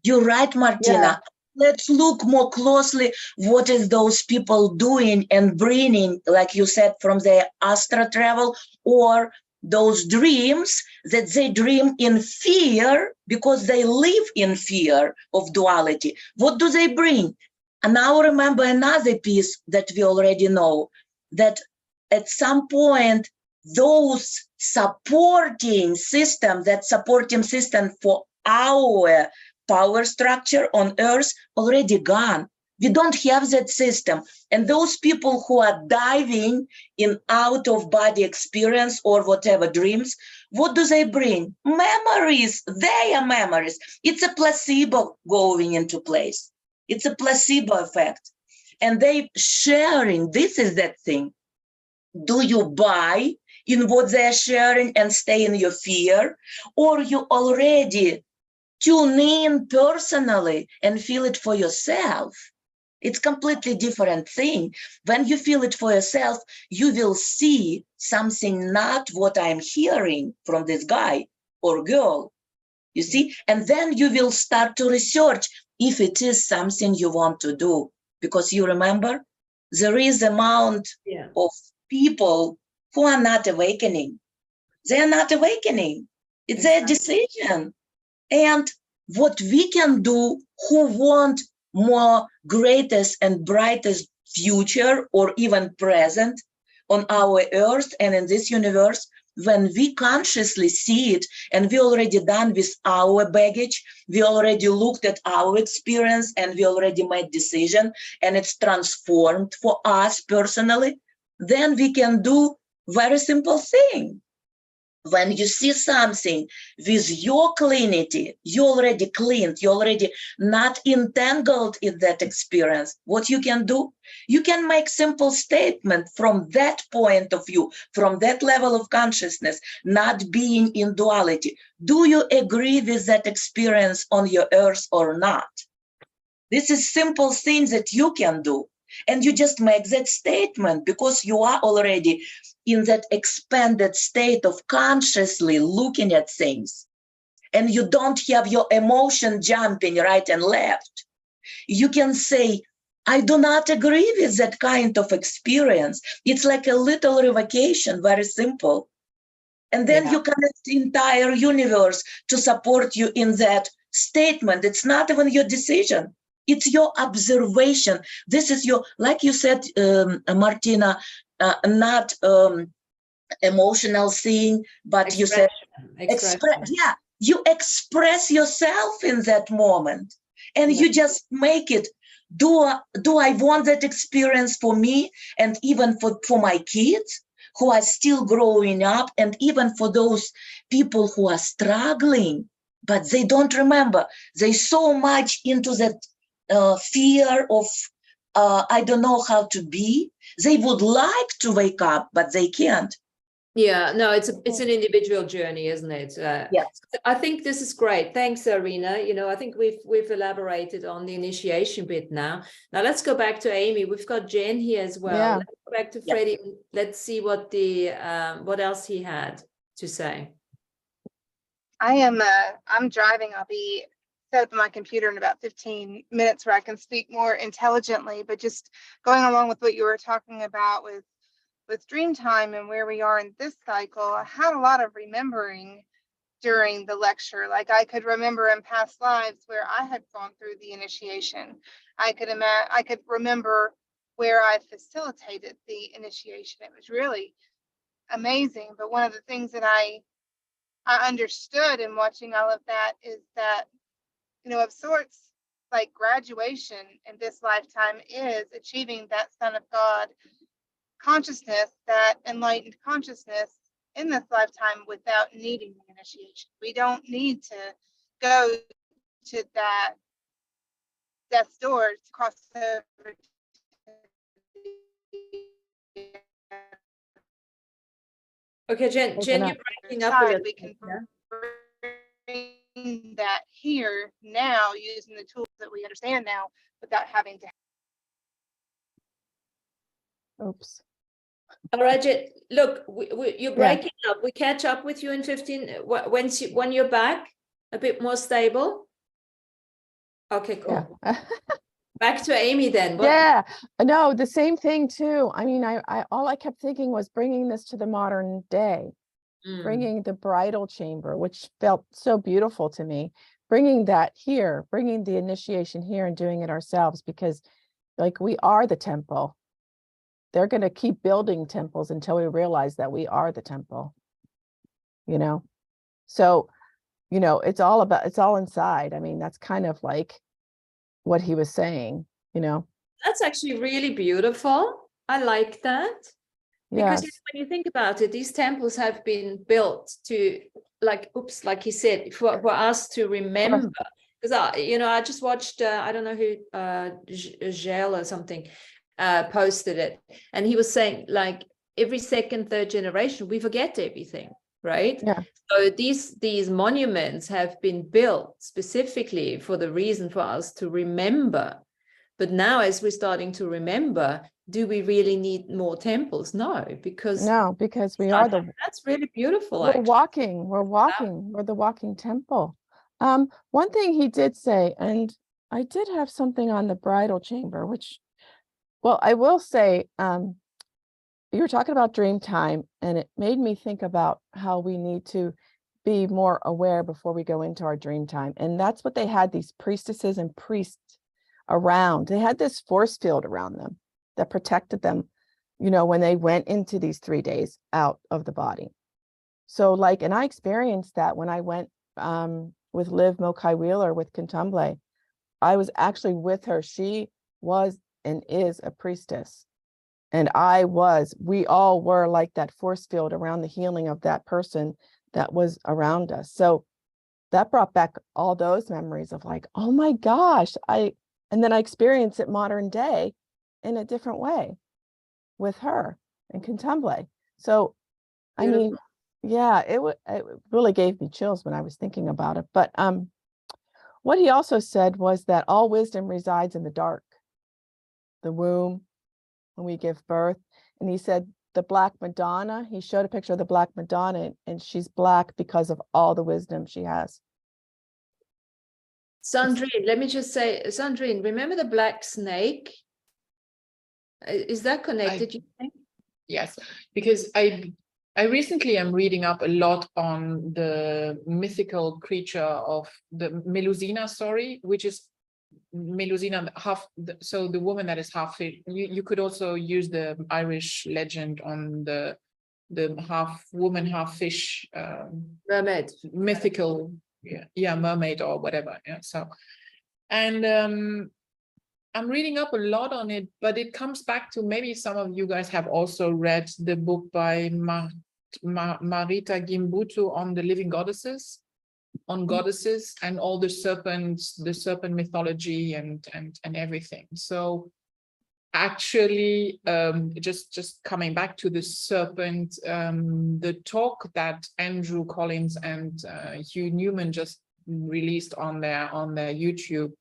You're right, Martina. Let's look more closely what is those people doing and bringing, like you said, from their astral travel, or those dreams that they dream in fear because they live in fear of duality. What do they bring? And now remember another piece that we already know, that at some point, those supporting system, that supporting system for our power structure on Earth already gone. We don't have that system. And those people who are diving in out of body experience or whatever dreams, what do they bring? Memories, their memories. It's a placebo going into place. It's a placebo effect. And they sharing, this is that thing. Do you buy in what they're sharing and stay in your fear? Or you already tune in personally and feel it for yourself? It's completely different thing. When you feel it for yourself, you will see something not what I'm hearing from this guy or girl, you see? And then you will start to research if it is something you want to do. Because you remember, there is amount Yeah. of people who are not awakening. They are not awakening. It's their decision. And what we can do, who want more greatest and brightest future or even present on our earth and in this universe, when we consciously see it, and we already done with our baggage, we already looked at our experience and we already made decision and it's transformed for us personally, then we can do very simple thing. When you see something with your cleanity, you already cleaned, you already not entangled in that experience, what you can do, you can make simple statement from that point of view, from that level of consciousness, not being in duality. Do you agree with that experience on your earth or not? This is simple things that you can do. And you just make that statement because you are already in that expanded state of consciously looking at things. And you don't have your emotion jumping right and left. You can say, I do not agree with that kind of experience. It's like a little revocation, very simple. And then you connect the entire universe to support you in that statement. It's not even your decision. It's your observation. This is your, like you said, Martina, not emotional thing, but you said, yeah, you express yourself in that moment. And you just make it, do I want that experience for me and even for my kids who are still growing up, and even for those people who are struggling, but they don't remember. They so much into that fear of, I don't know how to be. They would like to wake up, but they can't. Yeah, no, it's an individual journey, isn't it? Yes. I think this is great. Thanks, Arina. You know, I think we've elaborated on the initiation bit now. Now let's go back to Amy. We've got Jen here as well. Yeah. Let's go back to Freddy. Let's see what what else he had to say. I'm driving. I'll be set up on my computer in about 15 minutes where I can speak more intelligently, but just going along with what you were talking about with dream time and where we are in this cycle, I had a lot of remembering during the lecture. Like I could remember in past lives where I had gone through the initiation. I could remember where I facilitated the initiation. It was really amazing. But one of the things that I understood in watching all of that is that, you know, of sorts, like graduation in this lifetime is achieving that Son of God consciousness, that enlightened consciousness in this lifetime without needing the initiation. We don't need to go to that death's door to cross over to Okay, Jen, you're breaking up a little. we can bring that here now using the tools that we understand now without having to. Oops. All right, Jen, look, you're breaking up. We catch up with you in 15 when you're back a bit more stable. Okay, cool. Yeah. Back to Amy then. Yeah, no, the same thing too. I mean, I all I kept thinking was bringing this to the modern day, bringing the bridal chamber, which felt so beautiful to me, bringing that here, bringing the initiation here and doing it ourselves, because like we are the temple. They're going to keep building temples until we realize that we are the temple, you know? So, you know, it's all inside. I mean, that's kind of like what he was saying, you know. That's actually really beautiful. I like that. Because when you think about it, these temples have been built to, like he said, for us to remember. Because you know, I just watched I don't know who Gel or something posted it, and he was saying like every second, third generation we forget everything, right? Yeah. So these monuments have been built specifically for the reason for us to remember. But now, as we're starting to remember, do we really need more temples? No, because we are that's really beautiful. We're the walking temple. One thing he did say, and I did have something on the bridal chamber, which Well, I will say, you were talking about dream time, and it made me think about how we need to be more aware before we go into our dream time. And that's what they had, these priestesses and priests around. They had this force field around them that protected them, you know, when they went into these 3 days out of the body. So like, and I experienced that when I went with Liv Mokai Wheeler with Cantumblé. I was actually with her. She was and is a priestess. And we all were like that force field around the healing of that person that was around us. So that brought back all those memories of like, oh my gosh, and then I experienced it modern day in a different way with her and Cantumblé. So, I mean, yeah, it really gave me chills when I was thinking about it. But what he also said was that all wisdom resides in the dark, the womb, when we give birth. And he said the Black Madonna, he showed a picture of the Black Madonna, and she's black because of all the wisdom she has. Sandrine, let me just say, Sandrine, remember the black snake? Is that connected, you think? Yes, because I recently am reading up a lot on the mythical creature of the Melusina story, which is Melusina so the woman that is half fish. You could also use the Irish legend on the half woman, half fish, Mermaid. mythical, yeah, mermaid or whatever. Yeah. So, and I'm reading up a lot on it, but it comes back to, maybe some of you guys have also read the book by Marita Gimbutu on the living goddesses, on goddesses and all the serpent mythology and everything. So actually, just coming back to the serpent, the talk that Andrew Collins and Hugh Newman just released on their YouTube,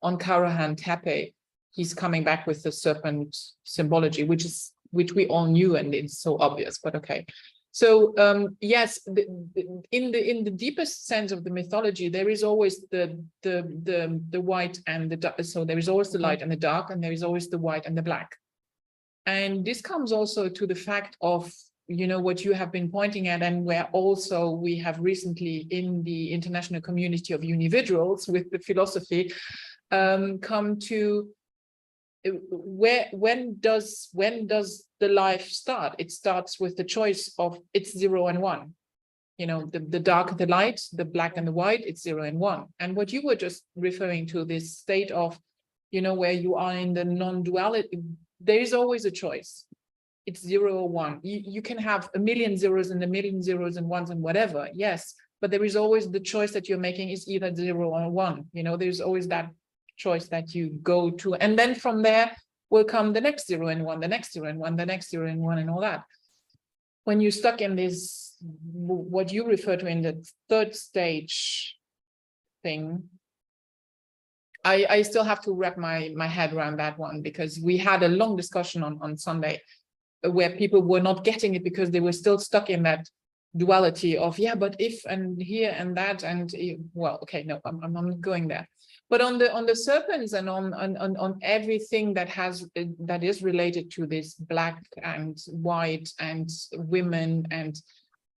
on Karahan Tepe, he's coming back with the serpent symbology, which we all knew, and it's so obvious, but okay. So yes, in the deepest sense of the mythology, there is always the white and the dark. So there is always the light and the dark, and there is always the white and the black. And this comes also to the fact of, you know, what you have been pointing at, and where also we have recently in the international community of individuals with the philosophy come to when does the life start? It starts with the choice of, it's 0 and 1. You know, the dark and the light, the black and the white, it's 0 and 1. And what you were just referring to, this state of, you know, where you are in the non-duality, there is always a choice. It's 0 or 1. You can have a million zeros and a million zeros and ones and whatever, yes, but there is always the choice that you're making is either 0 or 1. You know, there's always that choice that you go to, and then from there will come the next 0 and 1, the next 0 and 1, the next 0 and 1, and all that. When you're stuck in this, what you refer to in the third stage thing, I still have to wrap my head around that one, because we had a long discussion on Sunday where people were not getting it because they were still stuck in that duality of, yeah, but if, and here and that, and well, okay, no, I'm not going there. But on the serpents and on everything that is related to this black and white and women, and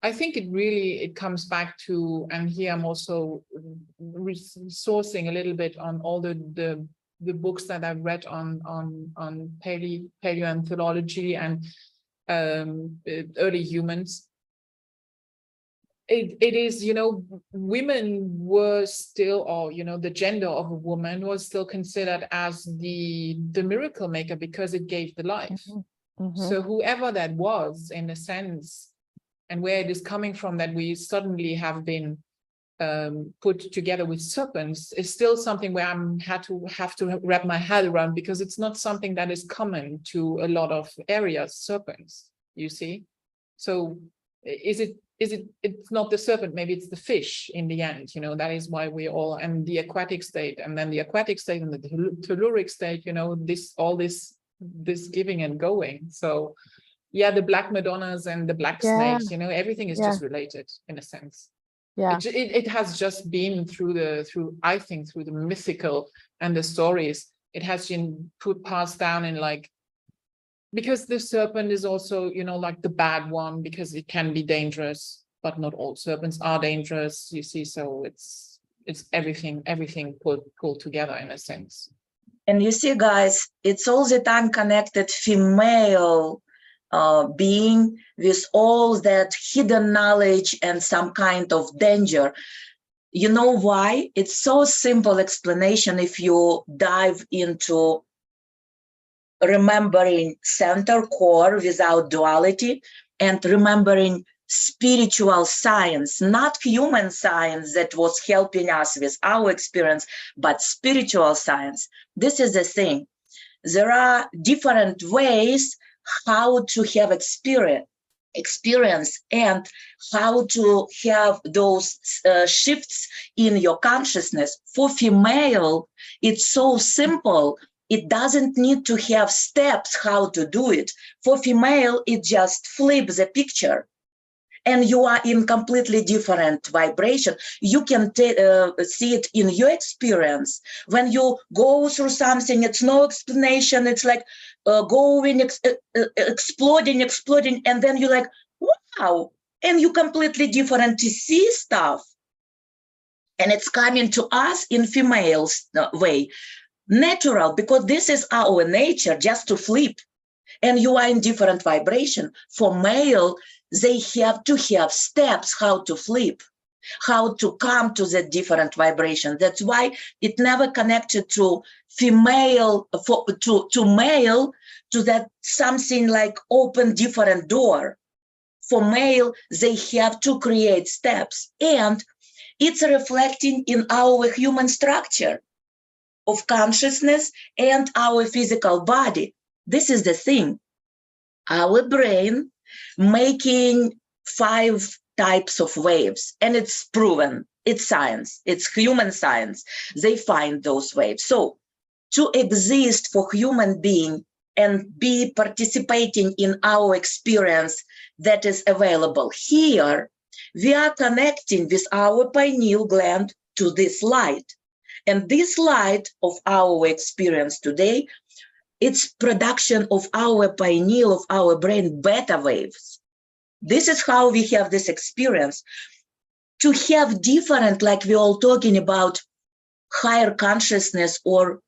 I think it comes back to, and here I'm also resourcing a little bit on all the books that I've read on paleoanthropology and early humans. It is, you know, women were still, or, you know, the gender of a woman was still considered as the miracle maker because it gave the life. So whoever that was, in a sense, and where it is coming from, that we suddenly have been put together with serpents, is still something where have to wrap my head around, because it's not something that is common to a lot of areas, serpents, you see. So it's not the serpent, maybe it's the fish in the end, you know. That is why we all, and the aquatic state, and then the aquatic state and the telluric state, you know, this giving and going. So yeah, the black Madonnas and the black snakes, you know, everything is just related in a sense. Yeah, it has just been through I think through the mythical and the stories it has been passed down in like, because the serpent is also, you know, like the bad one, because it can be dangerous, but not all serpents are dangerous, you see. So it's everything pulled together in a sense. And you see, guys, it's all the time connected female being with all that hidden knowledge and some kind of danger. You know why? It's so simple explanation if you dive into remembering center core without duality and remembering spiritual science, not human science that was helping us with our experience, but spiritual science. This is the thing. There are different ways how to have experience and how to have those shifts in your consciousness. For female, it's so simple. It doesn't need to have steps how to do it. For female, it just flips the picture. And you are in completely different vibration. You can see it in your experience. When you go through something, it's no explanation. It's like going, exploding, and then you're like, wow. And you completely different to see stuff. And it's coming to us in females way. Natural, because this is our nature, just to flip. And you are in different vibration. For male, they have to have steps how to flip, how to come to the different vibration. That's why it never connected to female, to male, to that something like open different door. For male, they have to create steps. And it's reflecting in our human structure of consciousness and our physical body. This is the thing. Our brain making 5 types of waves, and it's proven. It's science. It's human science. They find those waves. So to exist for human being and be participating in our experience that is available here, we are connecting with our pineal gland to this light. And this light of our experience today, it's production of our pineal, of our brain, beta waves. This is how we have this experience. To have different, like we're all talking about, higher consciousness or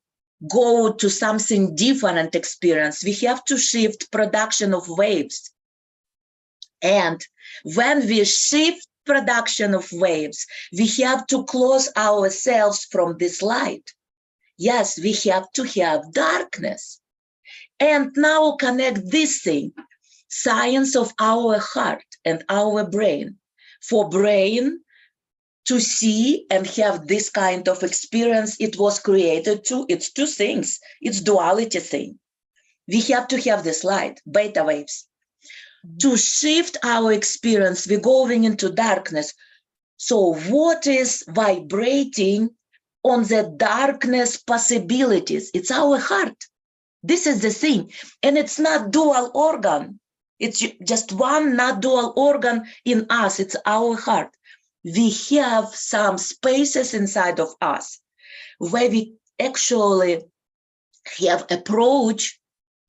go to something different experience, we have to shift production of waves. And when we shift production of waves, we have to close ourselves from this light. Yes, we have to have darkness. And now connect this thing, science of our heart and our brain. For brain to see and have this kind of experience, it was created to, it's 2 things. It's duality thing. We have to have this light, beta waves. To shift our experience, we're going into darkness. So what is vibrating on the darkness possibilities? It's our heart. This is the thing. And it's not dual organ. It's just one not dual organ in us. It's our heart. We have some spaces inside of us where we actually have approach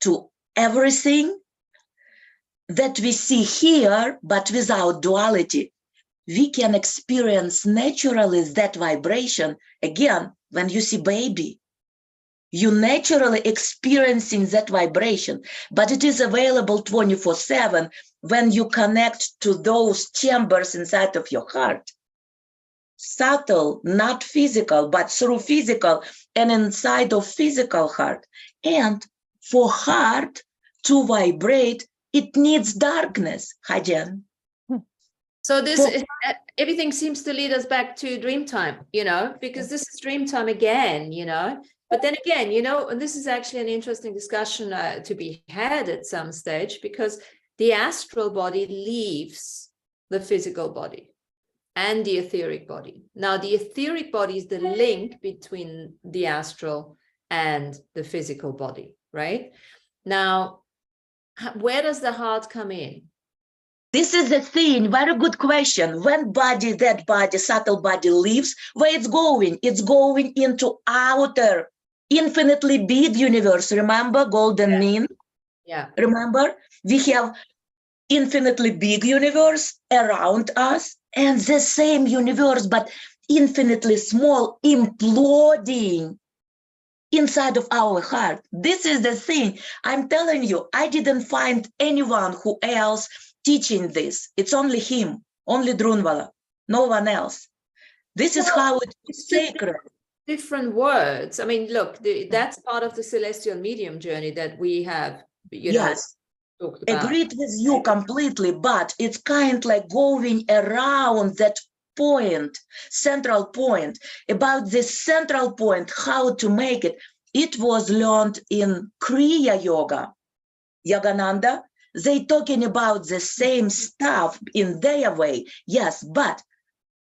to everything that we see here, but without duality. We can experience naturally that vibration. Again, when you see baby, you naturally experiencing that vibration, but it is available 24/7 when you connect to those chambers inside of your heart. Subtle, not physical, but through physical and inside of physical heart. And for heart to vibrate, it needs darkness, Hajan. So this is, everything seems to lead us back to dream time, you know, because this is dream time again, you know. But then again, you know, and this is actually an interesting discussion to be had at some stage, because the astral body leaves the physical body and the etheric body. Now, the etheric body is the link between the astral and the physical body, right? Now, where does the heart come in? This is the thing, very good question. When body, that body, subtle body leaves, where it's going? It's going into outer infinitely big universe. Remember golden mean? Yeah. Remember, we have infinitely big universe around us and the same universe, but infinitely small, imploding inside of our heart. This is the thing. I'm telling you, I didn't find anyone who else teaching this. It's only him, only Drunvala, no one else. This is how it's sacred. Different words. I mean, look, that's part of the celestial medium journey that we have, Yes. talked about. Agreed with you completely, but it's kind like going around that point, central point. About this central point, how to make it, it was learned in Kriya Yoga. Yogananda, they talking about the same stuff in their way, yes, but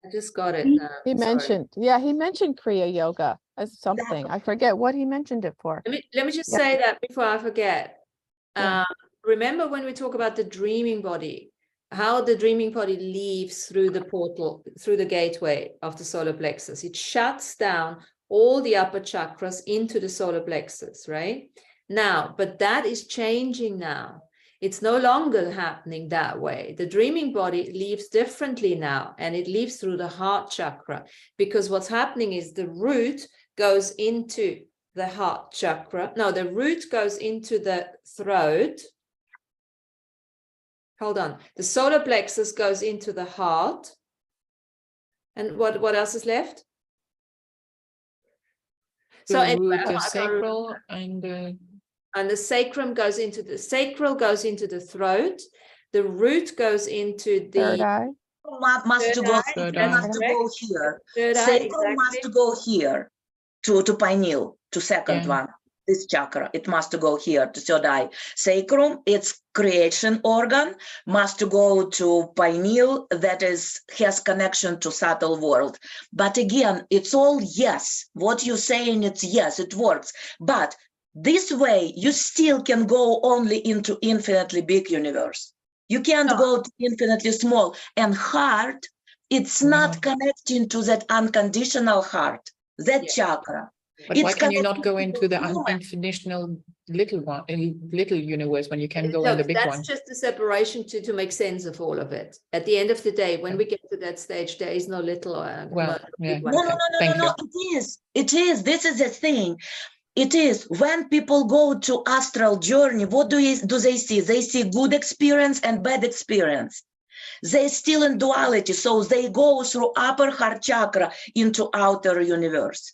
I just got it now. He mentioned, yeah, he mentioned Kriya Yoga as something. I forget what he mentioned it for. Let me just Yeah. say that before I forget. Yeah. Remember when we talk about the dreaming body, how the dreaming body leaves through the portal, through the gateway of the solar plexus. It shuts down all the upper chakras into the solar plexus, right? Now, but that is changing now. It's no longer happening that way. The dreaming body leaves differently now, and it leaves through the heart chakra, because what's happening is the root goes into the heart chakra. No, the root goes into the throat. Hold on. The solar plexus goes into the heart. And what else is left? So The anyway, root, the sacral, and the sacrum goes into the sacral, goes into the throat. The root goes into the Third eye. must to go, Third eye. must to go here. third eye, Sacral exactly. must go here to pineal, to second Yeah. one. This chakra, it must go here to third eye. Sacrum, its creation organ, must go to pineal, that is has connection to subtle world. But again, it's all yes. What you're saying, it's yes, it works. But this way, you still can go only into infinitely big universe. You can't No. go to infinitely small. And heart, it's not connecting to that unconditional heart, that Yeah. chakra. But why can you not go into the unconditional little one, little universe, when you can go in the Look, big that's one? just a separation to make sense of all of it. At the end of the day, when we get to that stage, there is no little or Well, no yeah. big one. No, it is. It is. This is the thing. It is. When people go to astral journey, what do they see? They see good experience and bad experience. They're still in duality, so they go through upper heart chakra into outer universe.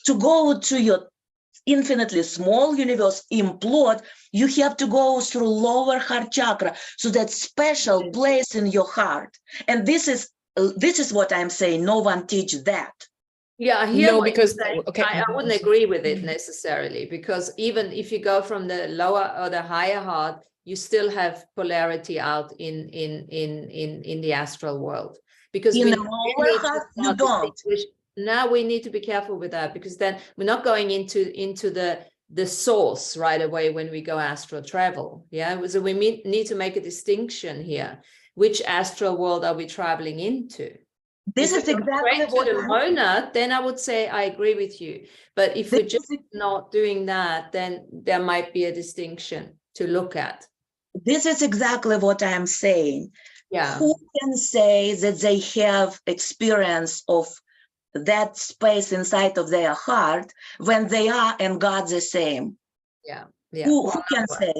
To go to your infinitely small universe, implode, you have to go through lower heart chakra, so that special place in your heart. And this is what I'm saying. No one teach that. Yeah, I hear No, what because you're saying. okay, I wouldn't agree with it necessarily, because even if you go from the lower or the higher heart, you still have polarity out in the astral world. Because In we the really lower need to heart, you start don't. now we need to be careful with that, because then we're not going into the source right away when we go astral travel. Yeah, so we need to make a distinction here. Which astral world are we traveling into? This If is we go exactly straight what to the monad, then I would say I agree with you. But if we're just not doing that, then there might be a distinction to look at. This is exactly what I'm saying. Yeah. Who can say that they have experience of that space inside of their heart when they are and God the same? Yeah. Yeah. Who can say?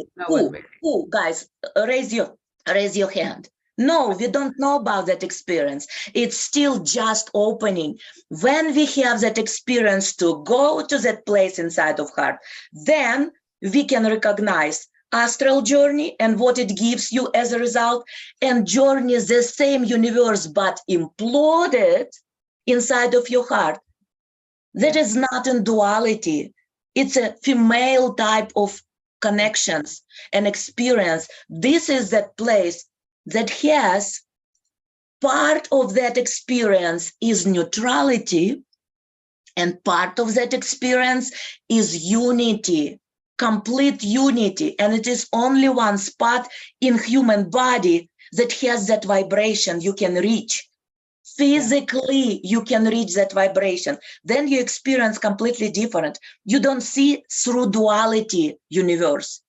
Who? Guys, raise your hand. No, we don't know about that experience. It's still just opening. When we have that experience to go to that place inside of heart, then we can recognize astral journey and what it gives you as a result, and journey is the same universe but imploded inside of your heart. That is not in duality. It's a female type of connections and experience. This is that place that has part of that experience is neutrality, and part of that experience is unity, complete unity. And it is only one spot in human body that has that vibration you can reach. Physically, you can reach that vibration. Then you experience completely different. You don't see through duality universe.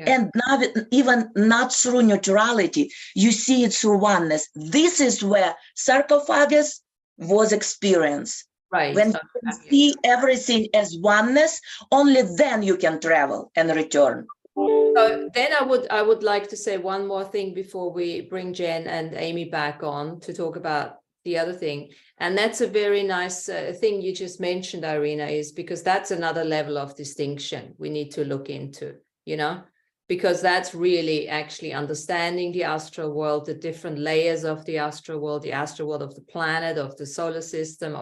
And not, even not through neutrality, you see it through oneness. This is where sarcophagus was experienced. Right. When you see everything as oneness, only then you can travel and return. So then I would like to say one more thing before we bring Jen and Amy back on to talk about the other thing. And that's a very nice thing you just mentioned, Irina, is because that's another level of distinction we need to look into, you know, because that's really actually understanding the astral world, the different layers of the astral world of the planet, of the solar system,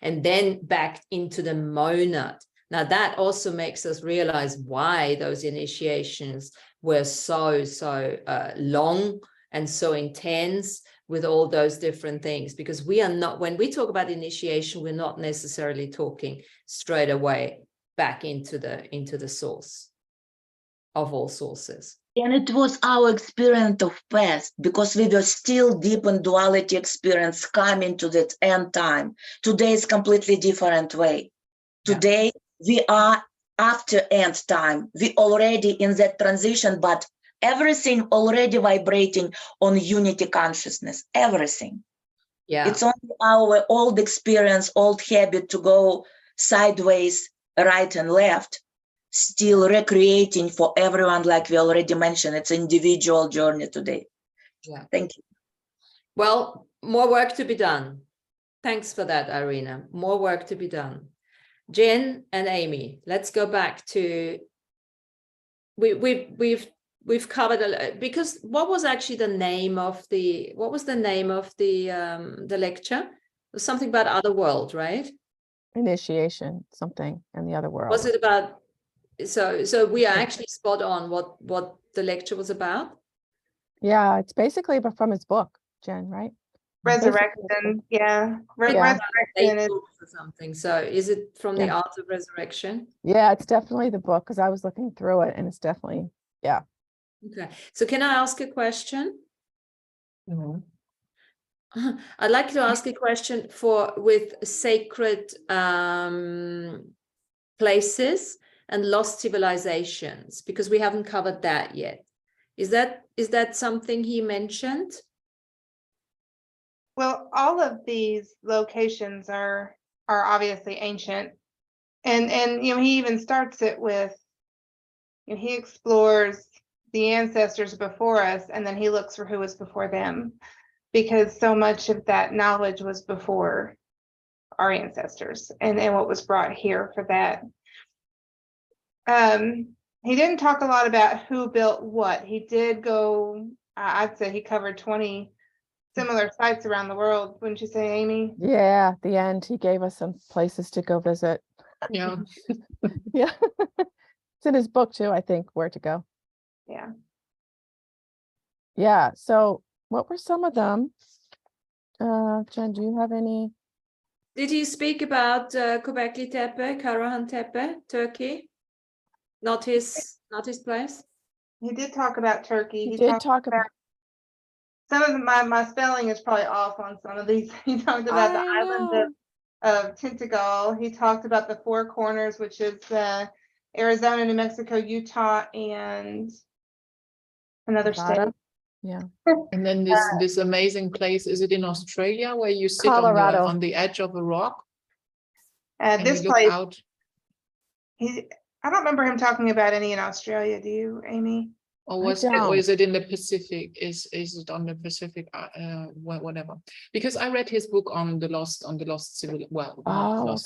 and then back into the monad. Now that also makes us realize why those initiations were so long and so intense with all those different things, because we are not, when we talk about initiation, we're not necessarily talking straight away back into the source of all sources. And it was our experience of past, because we were still deep in duality experience coming to that end time. Today is completely different way. Today, we are after end time. We already in that transition, but everything already vibrating on unity consciousness, everything. Yeah. It's only our old experience, old habit to go sideways, right and left, still recreating for everyone, like we already mentioned. It's an individual journey today. Yeah. Thank you. Well, more work to be done. Thanks for that, Irina. More work to be done. Jen and Amy, let's go back to, we've covered because what was actually the name of the lecture? It was something about other world, right? Initiation, something in the other world. Was it about, so we are actually spot on what the lecture was about? Yeah, it's basically from his book, Jen, right? Resurrection, yeah. Resurrection is Or something. So is it from the Art of Resurrection? Yeah, it's definitely the book, because I was looking through it and it's definitely, yeah. Okay. So can I ask a question? No. I'd like to ask a question with sacred places and lost civilizations, because we haven't covered that yet. Is that something he mentioned? well, all of these locations are obviously ancient. And you know, he even starts it with, you know, he explores the ancestors before us, and then he looks for who was before them, because so much of that knowledge was before our ancestors and what was brought here for that. He didn't talk a lot about who built what. He did go, I'd say he covered 20 similar sites around the world, wouldn't you say, Amy? Yeah, at the end, he gave us some places to go visit. Yeah. Yeah. It's in his book too, I think, Where to Go. Yeah. Yeah, so what were some of them? Jen, do you have any? Did he speak about Göbekli Tepe, Karahan Tepe, Turkey? Not his place? He did talk about Turkey. He did talk about. Some of my spelling is probably off on some of these. He talked about the island of Tintagal. He talked about the Four Corners, which is Arizona, New Mexico, Utah, and another Nevada. state. Yeah. And then this amazing place, is it in Australia where you sit Colorado. on the edge of a rock and This you look place, out? I don't remember him talking about any in Australia. Do you, Amy? Or was it, or is it in the Pacific? Is it on the Pacific? Whatever. Because I read his book on the lost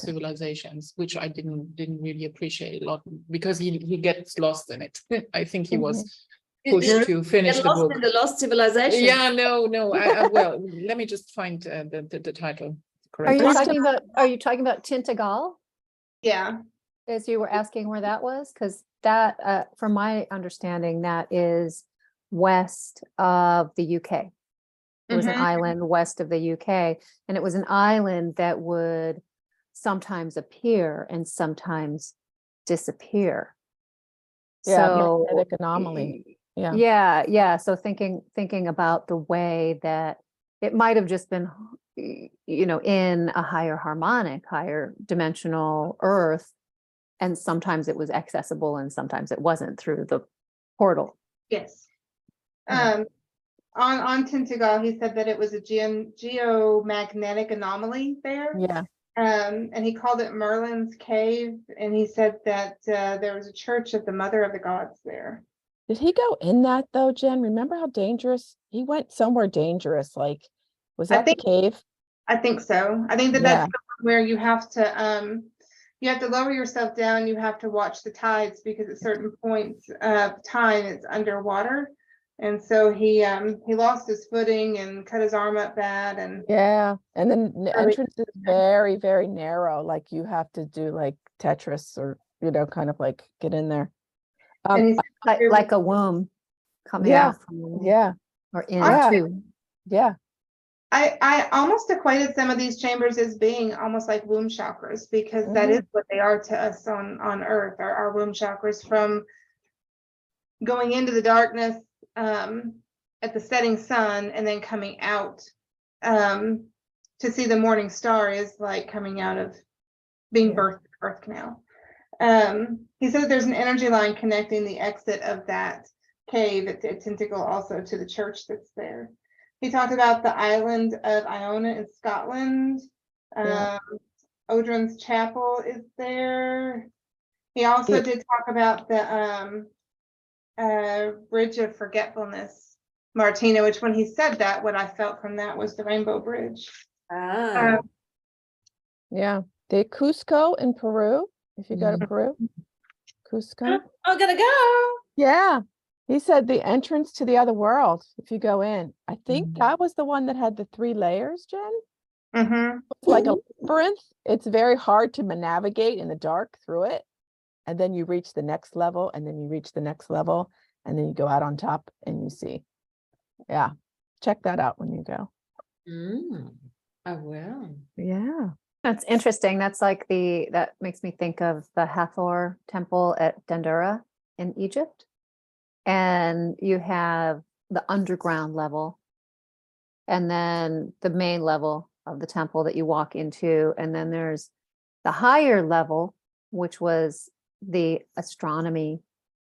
civilizations, which I didn't really appreciate a lot, because he gets lost in it. I think he was pushed to finish the book. In the Lost Civilization. Yeah, no. Well, let me just find the title. Are you Correct. talking about Tintagal? Yeah. As you were asking where that was, because that, from my understanding, that is west of the UK. It was an island west of the UK, and it was an island that would sometimes appear and sometimes disappear. Yeah, So magnetic anomaly. Yeah. yeah. So thinking about the way that it might have just been in a higher harmonic, higher dimensional earth. And sometimes it was accessible and sometimes it wasn't through the portal. Yes. Yeah. On Tintagel, he said that it was a geomagnetic anomaly there. Yeah. And he called it Merlin's Cave. And he said that there was a church of the Mother of the Gods there. Did he go in that though, Jen? Remember how dangerous? He went somewhere dangerous. Like, was I that the think- cave? I think so. I think that Yeah. that's where you have to lower yourself down. You have to watch the tides because at certain points of time it's underwater. And so he lost his footing and cut his arm up bad. And Yeah. And then the Really? entrance is very, very narrow. Like you have to do like Tetris or, kind of like get in there. and he's Like a womb coming Yeah. out from Yeah. or Yeah. into. Yeah. I almost equated some of these chambers as being almost like womb chakras because that is what they are to us on Earth, our womb chakras, from going into the darkness at the setting sun and then coming out to see the morning star is like coming out of being birthed in the birth canal. He said that there's an energy line connecting the exit of that cave at Tintagel also to the church that's there. He talked about the island of Iona in Scotland. Yeah. Odrin's Chapel is there. He also did talk about the Bridge of Forgetfulness, Martina, which when he said that, what I felt from that was the Rainbow Bridge. Ah. Yeah. The Cusco in Peru. If you go to Peru, Cusco. I'm gonna go. Yeah. He said the entrance to the other world, if you go in. I think that was the one that had the 3 layers, Jen. Mm-hmm. It's like a labyrinth. It's very hard to navigate in the dark through it. And then you reach the next level, and then you reach the next level, and then you go out on top and you see. Yeah. Check that out when you go. I will. Yeah. That's interesting. That's like that makes me think of the Hathor temple at Dendera in Egypt. And you have the underground level and then the main level of the temple that you walk into. And then there's the higher level, which was the astronomy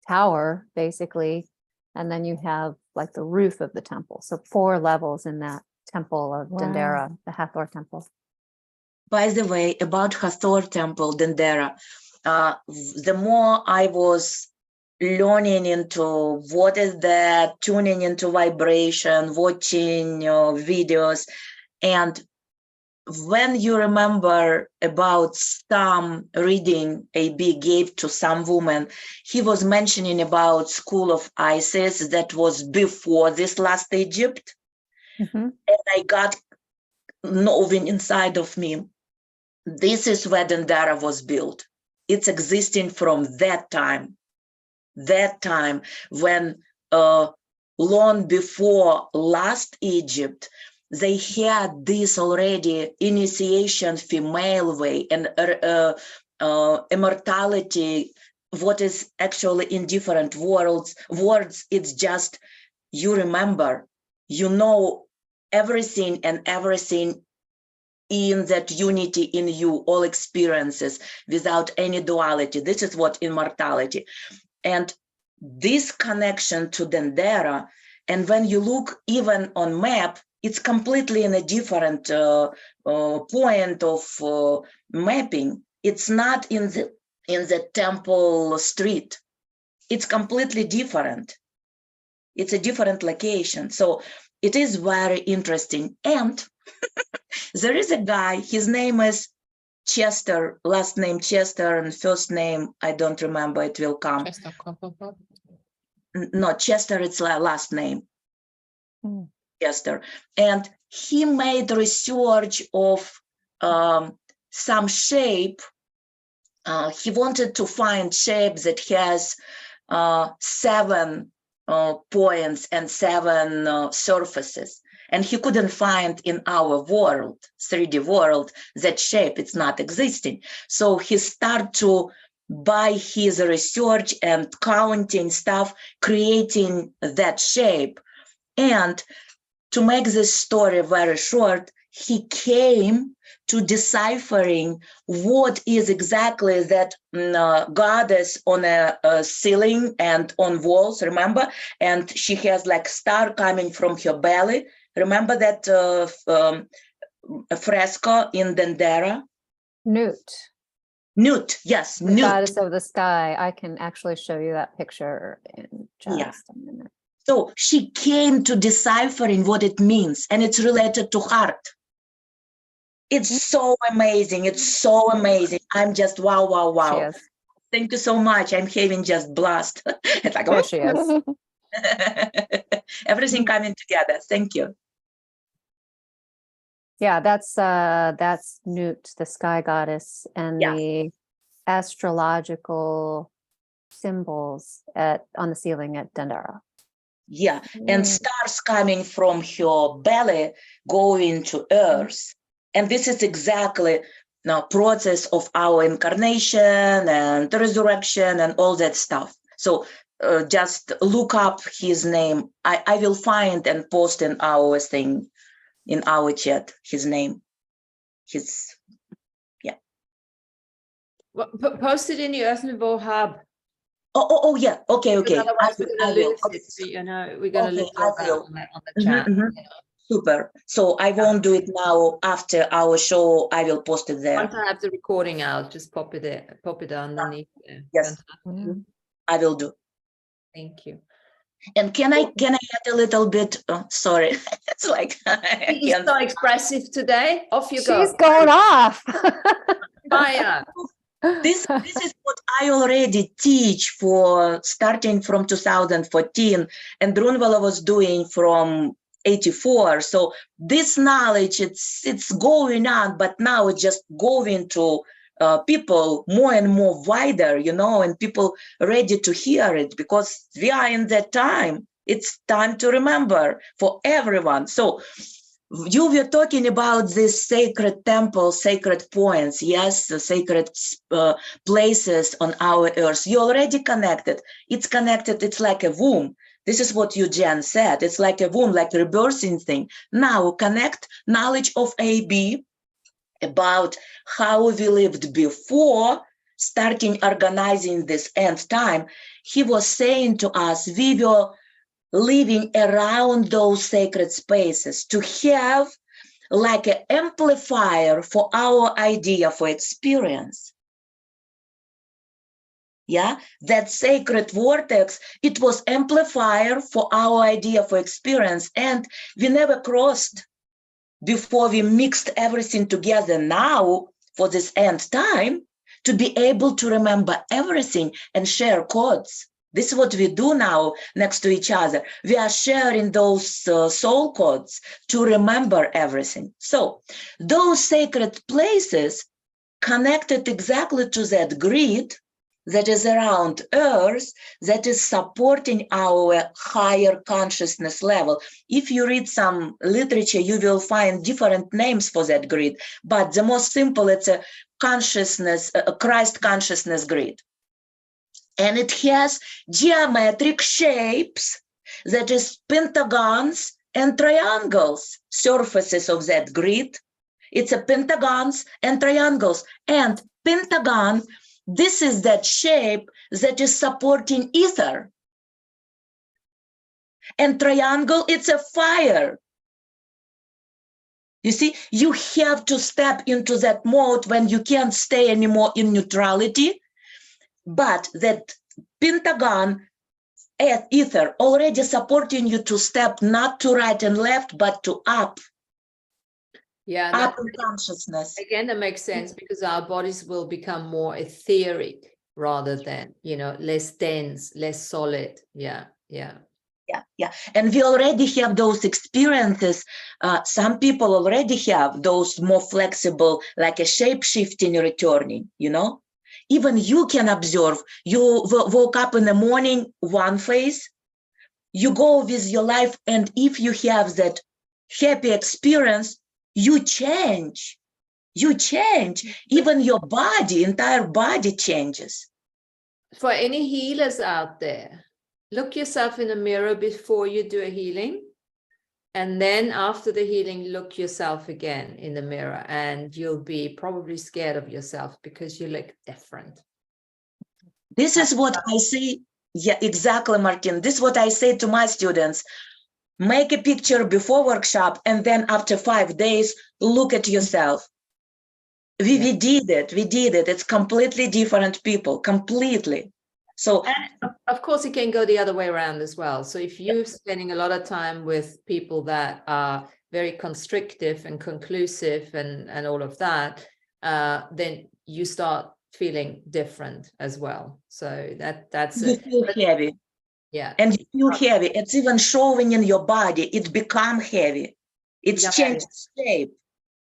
tower, basically. And then you have like the roof of the temple. So 4 levels in that temple of Dendera, the Hathor temple. By the way, about Hathor Temple, Dendera, the more I was learning into what is that, tuning into vibration, watching videos, and when you remember about some reading AB gave to some woman, he was mentioning about School of Isis that was before this last Egypt, and I got knowing inside of me, this is where Dendera was built. It's existing from that time when long before last Egypt, they had this already initiation female way and immortality, what is actually in different words, it's just, you remember, you know everything and everything in that unity in you, all experiences without any duality. This is what immortality. And this connection to Dendera, and when you look even on map, it's completely in a different point of mapping. It's not in the temple street. It's completely different. It's a different location. So it is very interesting. And there is a guy, his name is Chester, last name Chester, and first name, I don't remember, it will come. Chester Copperpot. No, Chester, it's last name. Chester. And he made research of some shape. He wanted to find shape that has 7 points and 7 surfaces. And he couldn't find in our world, 3D world, that shape. It's not existing. So he started to, by his research and counting stuff, creating that shape. And to make this story very short, he came to deciphering what is exactly that goddess on a ceiling and on walls, remember? And she has like star coming from her belly. Remember that a fresco in Dendera? Newt, Newt, yes, the Newt. goddess of the sky. I can actually show you that picture in just Yeah. a minute. So she came to deciphering what it means, and it's related to heart. It's so amazing. It's so amazing. I'm just wow, wow, She wow. is. Thank you so much. I'm having just blast. It's like, There she is. everything coming together. Thank you. Yeah, that's Newt, the sky goddess, and Yeah. the astrological symbols on the ceiling at Dendera. Yeah. And stars coming from her belly going to earth. And this is exactly the process of our incarnation and resurrection and all that stuff. So just look up his name. I will find and post in our thing, in our chat, his name. Well, post it in the Earth Nouveau Hub. Oh, yeah. Okay. Because otherwise I we're gonna will. lose it. You know, we're gonna Okay, lose I all that will. on the chat. Mhm. Super. So I won't do it now. After our show, I will post it there. Once I have the recording out, just pop it there, pop it underneath there. Yes. Fantastic. I will do. Thank you. And can I add a little bit? Oh, sorry, it's like I You're can't. so expressive today. Off you She's go. going off. Maya. This is what I already teach for starting from 2014, and Drunvala was doing from 84. So this knowledge, it's going on, but now it's just going to people more and more wider, you know, and people ready to hear it because we are in that time. It's time to remember for everyone. So you were talking about these sacred temples, sacred points, yes, the sacred places on our earth. You already connected. It's connected. It's like a womb. This is what you, Jen, said. It's like a womb, like a rebirthing thing. Now connect knowledge of AB about how we lived before starting organizing this end time. He was saying to us, we were living around those sacred spaces to have like an amplifier for our idea for experience. Yeah, that sacred vortex, it was amplifier for our idea for experience, and we never crossed before we mixed everything together now for this end time to be able to remember everything and share codes. This is what we do now next to each other. We are sharing those soul codes to remember everything. So those sacred places connected exactly to that grid that is around Earth, that is supporting our higher consciousness level. If you read some literature, you will find different names for that grid, but the most simple, it's a consciousness, a Christ consciousness grid. And it has geometric shapes, that is pentagons and triangles, surfaces of that grid. It's a pentagons and triangles. And pentagon, this is that shape that is supporting ether. And triangle, it's a fire. You see, you have to step into that mode when you can't stay anymore in neutrality. But that pentagon at ether already supporting you to step not to right and left, but to up. Yeah, up in consciousness. Again, that makes sense because our bodies will become more etheric rather than, you know, less dense, less solid. Yeah. And we already have those experiences. Some people already have those more flexible, like a shape-shifting returning, you know? Even you can observe, you woke up in the morning, one phase, you go with your life, and if you have that happy experience, you change. Even your body, entire body changes. For any healers out there, look yourself in the mirror before you do a healing And then after the healing, look yourself again in the mirror, and you'll be probably scared of yourself because you look different. This is what I say. Yeah, exactly, Martin. This is what I say to my students. Make a picture before workshop, and then after 5 days, look at yourself. We did it. We did it. It's completely different people, completely. So, and of course, it can go the other way around as well. So if you're spending a lot of time with people that are very constrictive and conclusive and all of that, then you start feeling different as well. So that's you feel heavy. Yeah. And you feel heavy. It's even showing in your body. It become heavy. It's changed shape.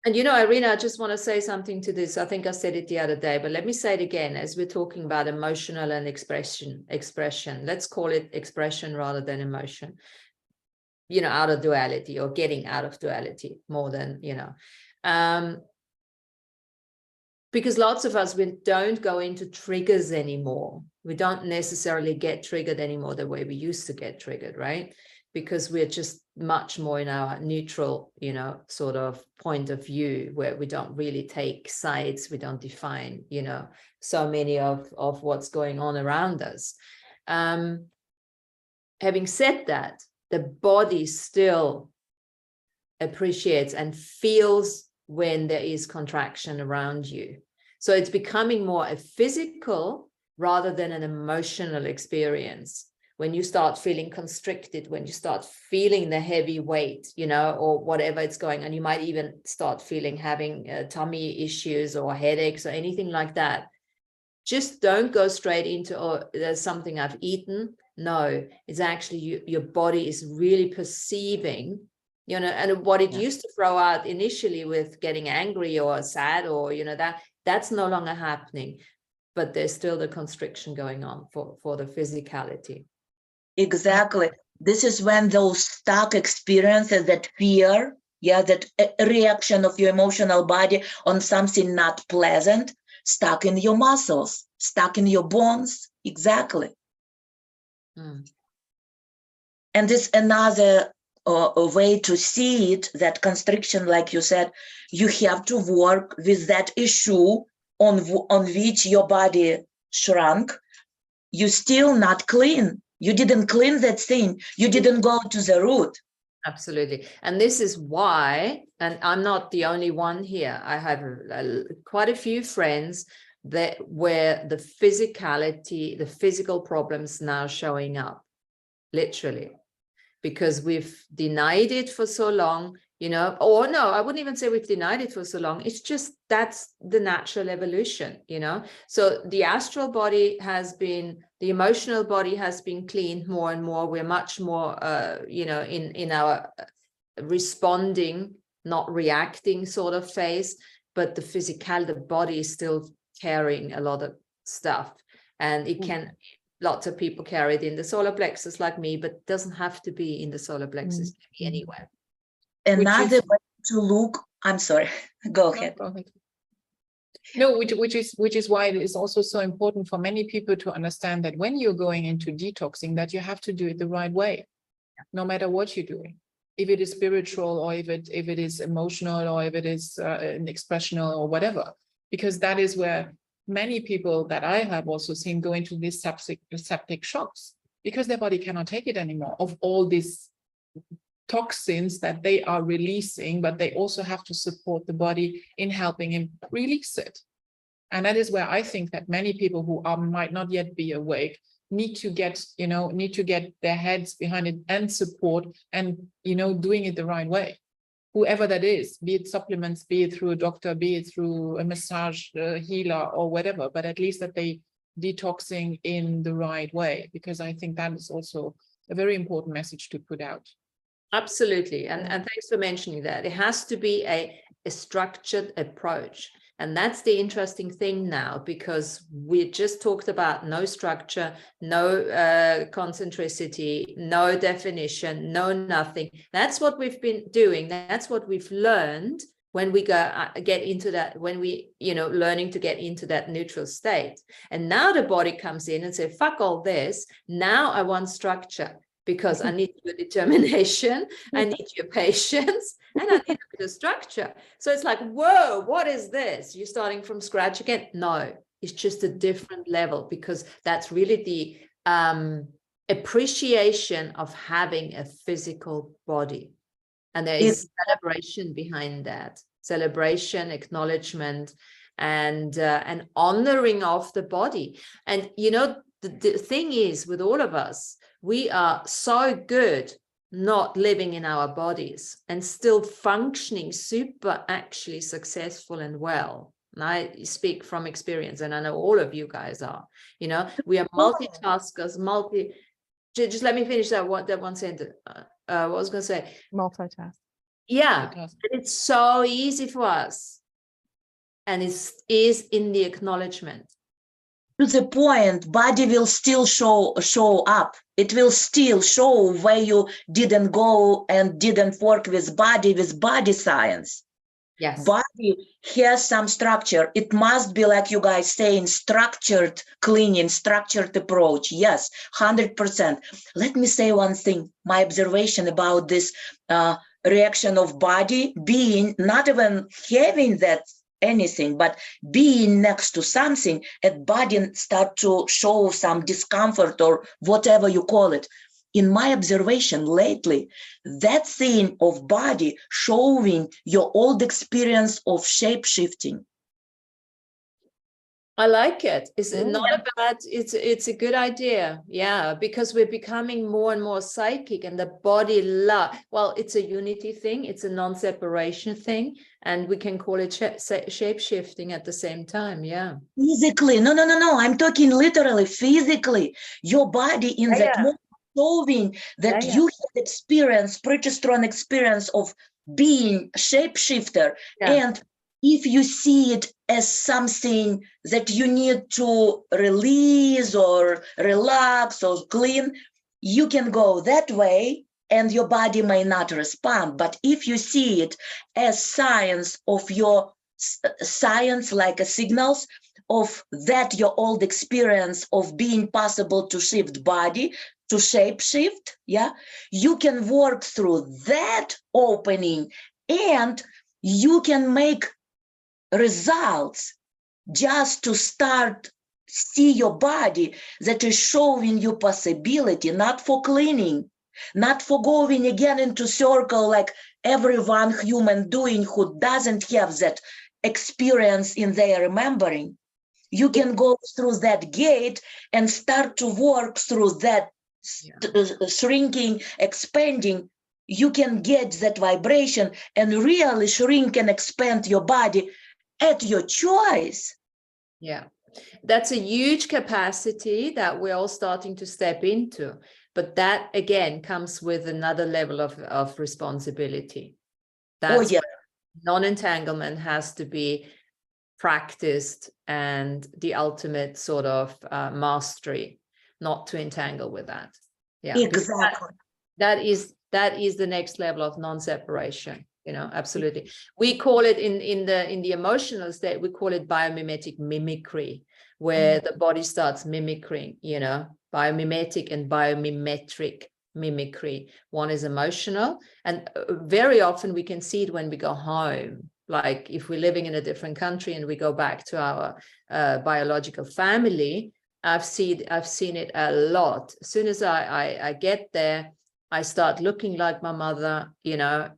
And you know, Irina, I just want to say something to this. I think I said it the other day, but let me say it again, as we're talking about emotional and expression. Let's call it expression rather than emotion. You know, out of duality, or getting out of duality more than, you know. Because lots of us, we don't go into triggers anymore. We don't necessarily get triggered anymore the way we used to get triggered, right? Because we're just much more in our neutral, you know, sort of point of view, where we don't really take sides. We don't define, you know, so many of what's going on around us. Having said that, the body still appreciates and feels when there is contraction around you. So it's becoming more a physical rather than an emotional experience. When you start feeling constricted, when you start feeling the heavy weight, you know, or whatever it's going, and you might even start having tummy issues or headaches or anything like that. Just don't go straight into, oh, there's something I've eaten. No, it's actually your body is really perceiving, you know, and what it used to throw out initially with getting angry or sad, or, you know, that's no longer happening, but there's still the constriction going on for the physicality. Exactly. This is when those stuck experiences, that fear, that reaction of your emotional body on something not pleasant, stuck in your muscles, stuck in your bones. Exactly. And this another way to see it, that constriction, like you said, you have to work with that issue on which your body shrunk. You're still not clean. You didn't clean that thing. You didn't go to the root. Absolutely. And this is why, and I'm not the only one here, I have quite a few friends that where the physicality, the physical problems now showing up, literally, because we've denied it for so long, you know, or no, I wouldn't even say we've denied it for so long. It's just, that's the natural evolution, you know. So the astral body has been, the emotional body has been cleaned more and more. We're much more, you know, in our responding, not reacting sort of phase, but the physical, the body is still carrying a lot of stuff, and it can, lots of people carry it in the solar plexus like me, but it doesn't have to be in the solar plexus, anywhere. Another way to look, I'm sorry, go ahead. Go ahead. No, which is why it is also so important for many people to understand that when you're going into detoxing, that you have to do it the right way, no matter what you're doing. If it is spiritual, or if it is emotional, or if it is an expressional or whatever, because that is where many people that I have also seen go into these septic shocks, because their body cannot take it anymore, of all these toxins that they are releasing, but they also have to support the body in helping him release it. And that is where I think that many people who might not yet be awake need to get their heads behind it and support, and, you know, doing it the right way. Whoever that is, be it supplements, be it through a doctor, be it through a massage healer or whatever, but at least that they detoxing in the right way, because I think that is also a very important message to put out. Absolutely. And thanks for mentioning that. It has to be a structured approach. And that's the interesting thing now, because we just talked about no structure, no concentricity, no definition, no nothing. That's what we've been doing. That's what we've learned when we get into that, when we, you know, learning to get into that neutral state. And now the body comes in and says, fuck all this. Now I want structure. because I need your determination, I need your patience, and I need a bit of structure. So it's like, whoa, what is this? You're starting from scratch again? No, it's just a different level, because that's really the appreciation of having a physical body. And there is celebration behind that. Celebration, acknowledgement, and honoring of the body. And you know, the thing is, with all of us, we are so good not living in our bodies and still functioning super actually successful and well. And I speak from experience, and I know all of you guys are, you know, we are multitaskers, just let me finish that one sentence. What was I going to say? Multitask. Yeah, and it's so easy for us, and it is in the acknowledgement. To the point, body will still show up. It will still show where you didn't go and didn't work with body science. Yes. Body has some structure. It must be, like you guys saying, structured cleaning, structured approach. Yes, 100%. Let me say one thing. My observation about this reaction of body being, not even having that anything, but being next to something, and body start to show some discomfort or whatever you call it. In my observation lately, that thing of body showing your old experience of shape shifting. I like it. It's not a bad, it's a good idea. Yeah, because we're becoming more and more psychic, and the body well, it's a unity thing, it's a non-separation thing, and we can call it shape shifting at the same time. Yeah. Physically, no, I'm talking literally, physically. Your body in that moment showing that you had experience, pretty strong experience of being shapeshifter. And if you see it as something that you need to release or relax or clean, you can go that way and your body may not respond. But if you see it as science of your science, like a signals of that your old experience of being possible to shift body, to shape shift, you can work through that opening, and you can make results just to start see your body that is showing you possibility, not for cleaning, not for going again into circle like everyone human doing who doesn't have that experience in their remembering. You can go through that gate and start to work through that shrinking, expanding. You can get that vibration and really shrink and expand your body at your choice. Yeah, that's a huge capacity that we're all starting to step into. But that, again, comes with another level of responsibility. That's where non-entanglement has to be practiced, and the ultimate sort of mastery, not to entangle with that. Yeah, exactly. That is the next level of non-separation. You know, absolutely. We call it in the emotional state, we call it biomimetic mimicry, where the body starts mimicking, you know, biomimetic and biomimetric mimicry. One is emotional, and very often we can see it when we go home. Like if we're living in a different country and we go back to our biological family, I've seen it a lot. As soon as I get there, I start looking like my mother, you know,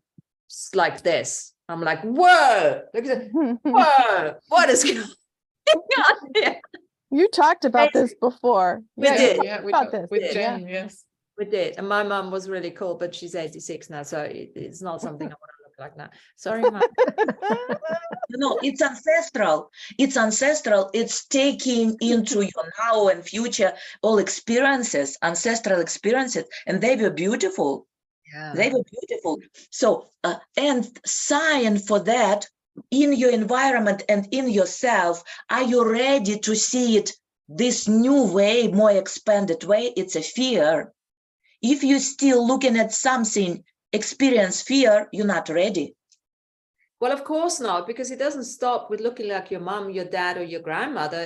like this. I'm like, whoa, look at that. Whoa, what is going on here? You talked about this before. We did. Yeah, with Jen, yes. We did. And my mom was really cool, but she's 86 now, so it's not something I want to look like now. Sorry, Mom. No, it's ancestral. It's ancestral. It's taking into your now and future all experiences, ancestral experiences, and they were beautiful. Yeah. They were beautiful. So, and sign for that in your environment and in yourself. Are you ready to see it this new way, more expanded way? It's a fear. If you're still looking at something, experience fear, you're not ready. Well, of course not, because it doesn't stop with looking like your mom, your dad, or your grandmother.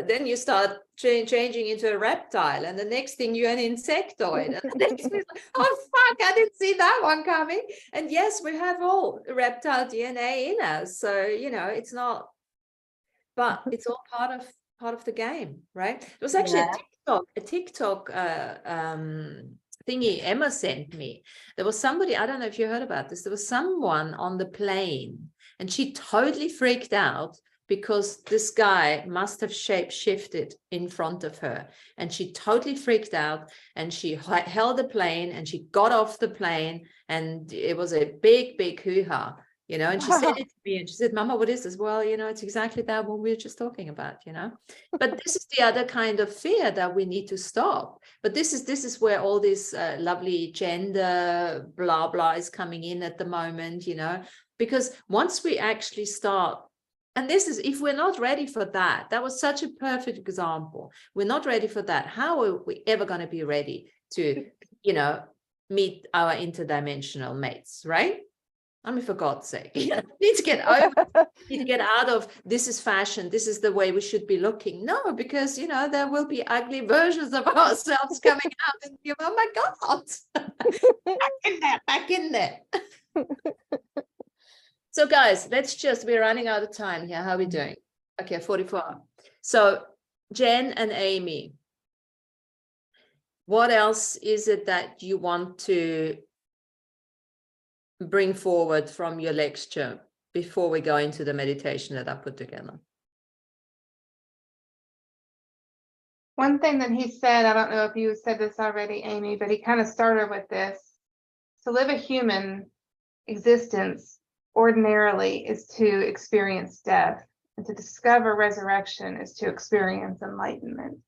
Then you start changing into a reptile, and the next thing you're an insectoid. And the next thing, oh fuck, I didn't see that one coming. And yes, we have all reptile DNA in us, so it's not, but it's all part of the game, right? It was actually a TikTok thingy Emma sent me. There was somebody, I don't know if you heard about this, there was someone on the plane and she totally freaked out because this guy must have shape shifted in front of her, and she totally freaked out, and she held the plane and she got off the plane, and it was a big hoo-ha. And she said it to me, and she said, Mama, what is this? Well, it's exactly that what we were just talking about, But this is the other kind of fear that we need to stop. But this is where all this lovely gender blah blah is coming in at the moment, because once we actually start, and this is, if we're not ready for that, that was such a perfect example. We're not ready for that. How are we ever going to be ready to, meet our interdimensional mates, right? I mean, for God's sake, need to get over, need to get out of this is fashion, this is the way we should be looking. No, because there will be ugly versions of ourselves coming out, and oh my God, back in there. So guys, we're running out of time here. How are we doing? Okay, 44. So Jen and Amy, what else is it that you want to bring forward from your lecture before we go into the meditation that I put together? One thing that he said, I don't know if you said this already, Amy, but he kind of started with this. To live a human existence ordinarily is to experience death, and to discover resurrection is to experience enlightenment.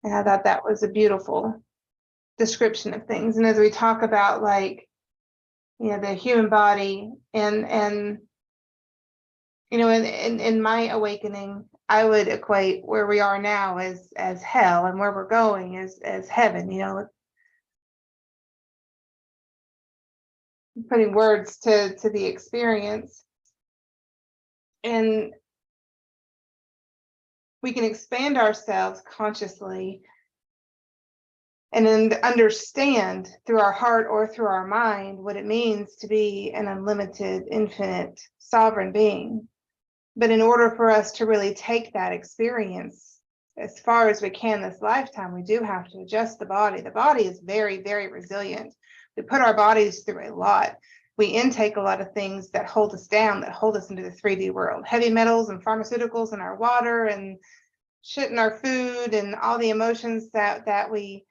And I thought that was a beautiful description of things. And as we talk about the human body and in my awakening, I would equate where we are now as hell, and where we're going as heaven, putting words to the experience. And we can expand ourselves consciously and then understand through our heart or through our mind what it means to be an unlimited, infinite, sovereign being. But in order for us to really take that experience as far as we can this lifetime, we do have to adjust the body. The body is very, very resilient. We put our bodies through a lot. We intake a lot of things that hold us down, that hold us into the 3D world. Heavy metals and pharmaceuticals in our water, and shit in our food, and all the emotions that we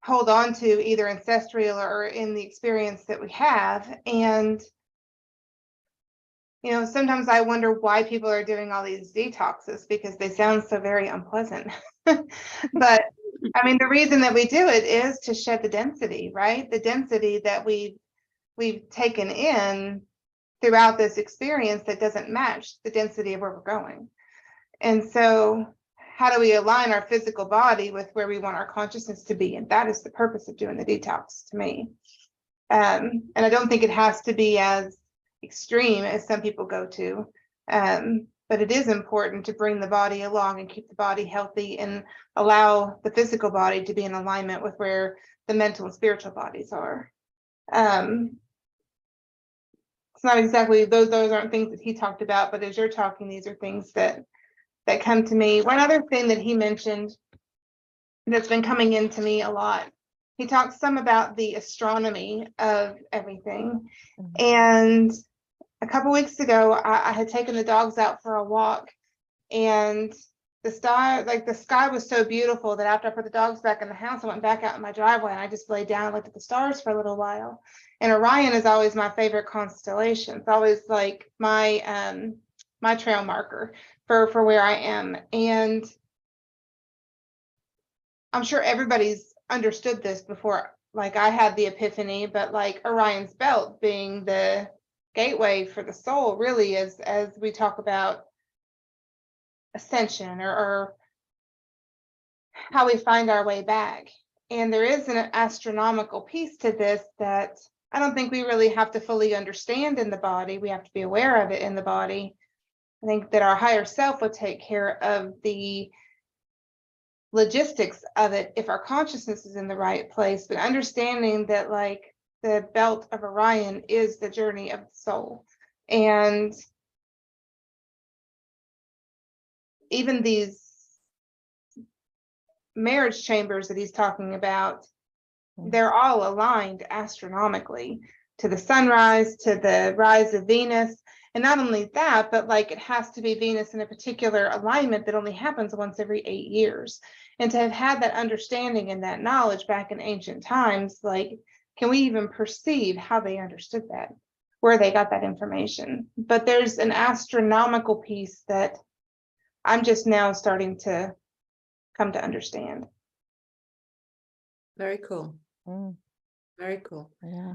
hold on to, either ancestral or in the experience that we have. And sometimes I wonder why people are doing all these detoxes, because they sound so very unpleasant. But I mean, the reason that we do it is to shed the density, right? The density that we've taken in throughout this experience that doesn't match the density of where we're going. And so how do we align our physical body with where we want our consciousness to be? And that is the purpose of doing the detox to me. And I don't think it has to be as extreme as some people go to, but it is important to bring the body along and keep the body healthy, and allow the physical body to be in alignment with where the mental and spiritual bodies are. It's not exactly those aren't things that he talked about, but as you're talking, these are things that come to me. One other thing that he mentioned that's been coming into me a lot, he talked some about the astronomy of everything. And a couple weeks ago, I had taken the dogs out for a walk, and the sky was so beautiful that after I put the dogs back in the house, I went back out in my driveway and I just laid down and looked at the stars for a little while. And Orion is always my favorite constellation. It's always like my my trail marker for where I am. And I'm sure everybody's understood this before, like I had the epiphany, but like Orion's belt being the gateway for the soul, really, as we talk about ascension or how we find our way back. And there is an astronomical piece to this, that I don't think we really have to fully understand in the body. We have to be aware of it in the body. I think that our higher self will take care of the logistics of it if our consciousness is in the right place, but understanding that like the belt of Orion is the journey of the soul. And even these marriage chambers that he's talking about, they're all aligned astronomically to the sunrise, to the rise of Venus. And not only that, but like it has to be Venus in a particular alignment that only happens once every 8 years. And to have had that understanding and that knowledge back in ancient times, like, can we even perceive how they understood that, where they got that information? But there's an astronomical piece that I'm just now starting to come to understand. Very cool. Mm, Very cool. yeah.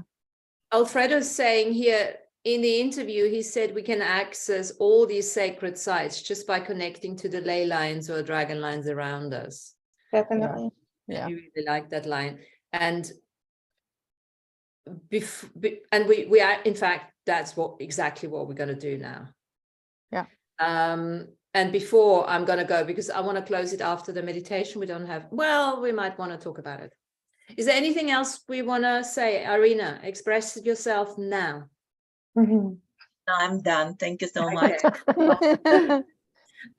Alfredo's saying here in the interview, he said we can access all these sacred sites just by connecting to the ley lines or dragon lines around us. Definitely. Yeah. You really like that line. And we are, in fact, that's exactly what we're going to do now. Yeah. And before I'm going to go, because I want to close it after the meditation, we might want to talk about it. Is there anything else we want to say? Irina, express yourself now. No, I'm done. Thank you so much. Okay.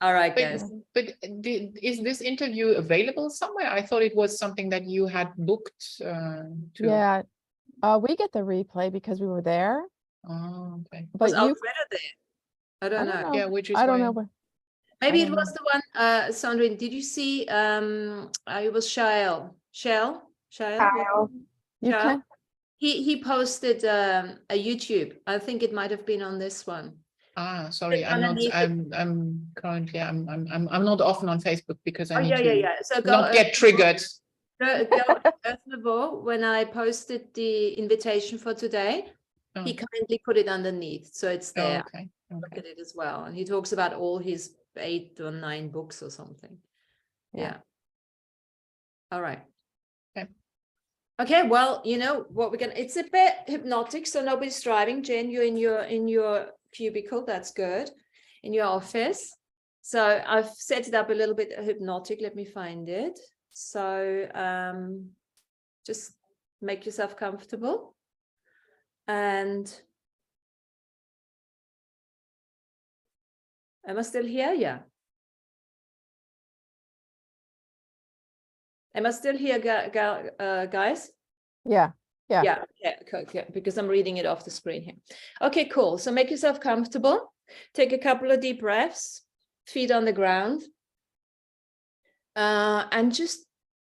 All right, guys. But is this interview available somewhere? I thought it was something that you had booked. Yeah. We get the replay because we were there. Oh, okay. But Was you, Alfredo there? I don't know. Yeah, which is I don't why- know. What, Maybe I it don't was the one, Sandrine, did you see, it was Shael? Kyle. you Shael? can. He posted a YouTube. I think it might have been on this one. Ah, sorry, Click I'm not. underneath it. I'm currently. I'm not often on Facebook because I Oh, need yeah, to yeah. So not get triggered. Go first of all, when I posted the invitation for today, he Oh. kindly put it underneath, so it's Oh, there. okay. Look Okay. at it as well, and he talks about all his 8 or 9 books or something. Yeah. All right. Okay. Okay, well, you know what we're gonna, it's a bit hypnotic, so nobody's driving. Jen, you're in your cubicle, that's good, in your office. So I've set it up a little bit hypnotic. Let me find it. So just make yourself comfortable. And am I still here? Yeah. Am I still here, guys? Yeah. Yeah. Yeah, okay, because I'm reading it off the screen here. Okay, cool. So make yourself comfortable. Take a couple of deep breaths, feet on the ground. And just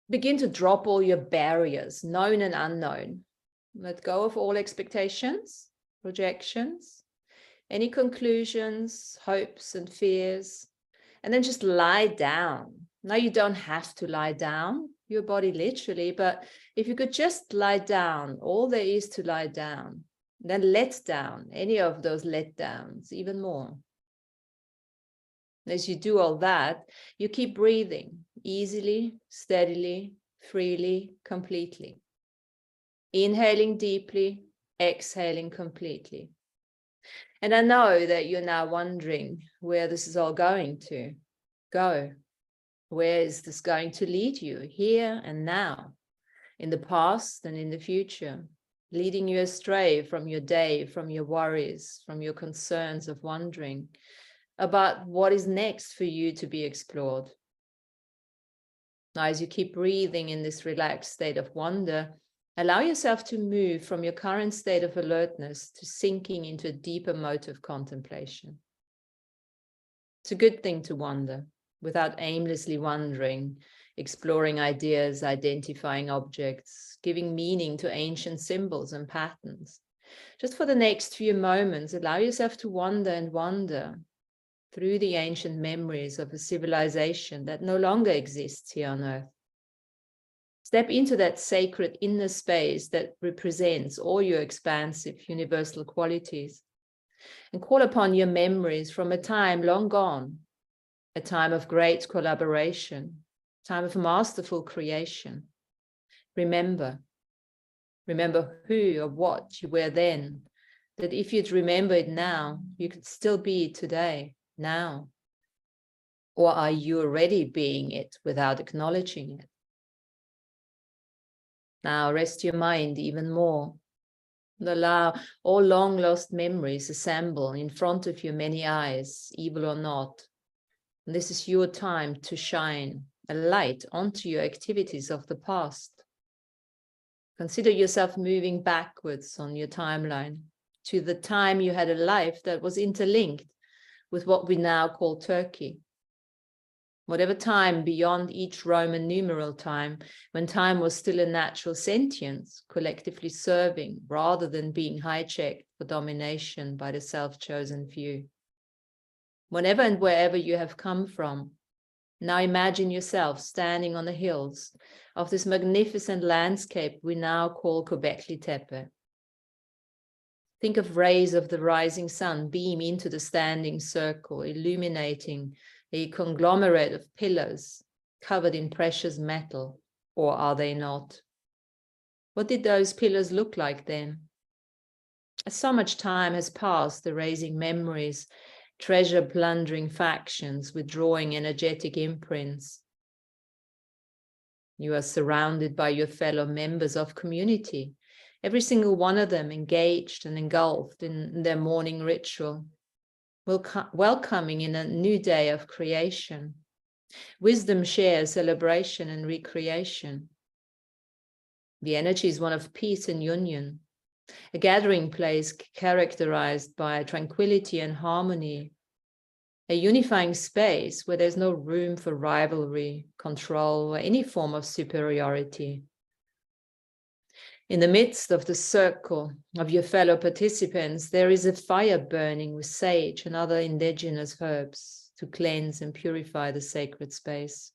begin to drop all your barriers, known and unknown. Let go of all expectations, projections, any conclusions, hopes and fears. And then just lie down. Now you don't have to lie down, your body literally, but if you could just lie down, all there is to lie down, then let down any of those letdowns even more. As you do all that, you keep breathing easily, steadily, freely, completely. Inhaling deeply, exhaling completely. And I know that you're now wondering where this is all going to go. Where is this going to lead you, here and now, in the past and in the future, leading you astray from your day, from your worries, from your concerns of wondering about what is next for you to be explored. Now, as you keep breathing in this relaxed state of wonder, allow yourself to move from your current state of alertness to sinking into a deeper mode of contemplation. It's a good thing to wonder without aimlessly wandering, exploring ideas, identifying objects, giving meaning to ancient symbols and patterns. Just for the next few moments, allow yourself to wander and wander through the ancient memories of a civilization that no longer exists here on Earth. Step into that sacred inner space that represents all your expansive universal qualities and call upon your memories from a time long gone, a time of great collaboration, time of masterful creation. Remember Remember who or what you were then, that if you'd remember it now, you could still be it today, now. Or are you already being it without acknowledging it? Now rest your mind even more. And allow all long lost memories assemble in front of your many eyes, evil or not. And this is your time to shine a light onto your activities of the past. Consider yourself moving backwards on your timeline to the time you had a life that was interlinked with what we now call Turkey. Whatever time beyond each Roman numeral time, when time was still a natural sentience, collectively serving rather than being hijacked for domination by the self-chosen few. Whenever and wherever you have come from, now imagine yourself standing on the hills of this magnificent landscape we now call Göbekli Tepe. Think of rays of the rising sun beam into the standing circle, illuminating a conglomerate of pillars covered in precious metal, or are they not? What did those pillars look like then? As so much time has passed, erasing memories, treasure plundering factions, withdrawing energetic imprints. You are surrounded by your fellow members of community, every single one of them engaged and engulfed in their morning ritual, welcoming in a new day of creation. Wisdom shares celebration and recreation. The energy is one of peace and union, a gathering place characterized by tranquility and harmony, a unifying space where there's no room for rivalry, control, or any form of superiority. In the midst of the circle of your fellow participants, there is a fire burning with sage and other indigenous herbs to cleanse and purify the sacred space.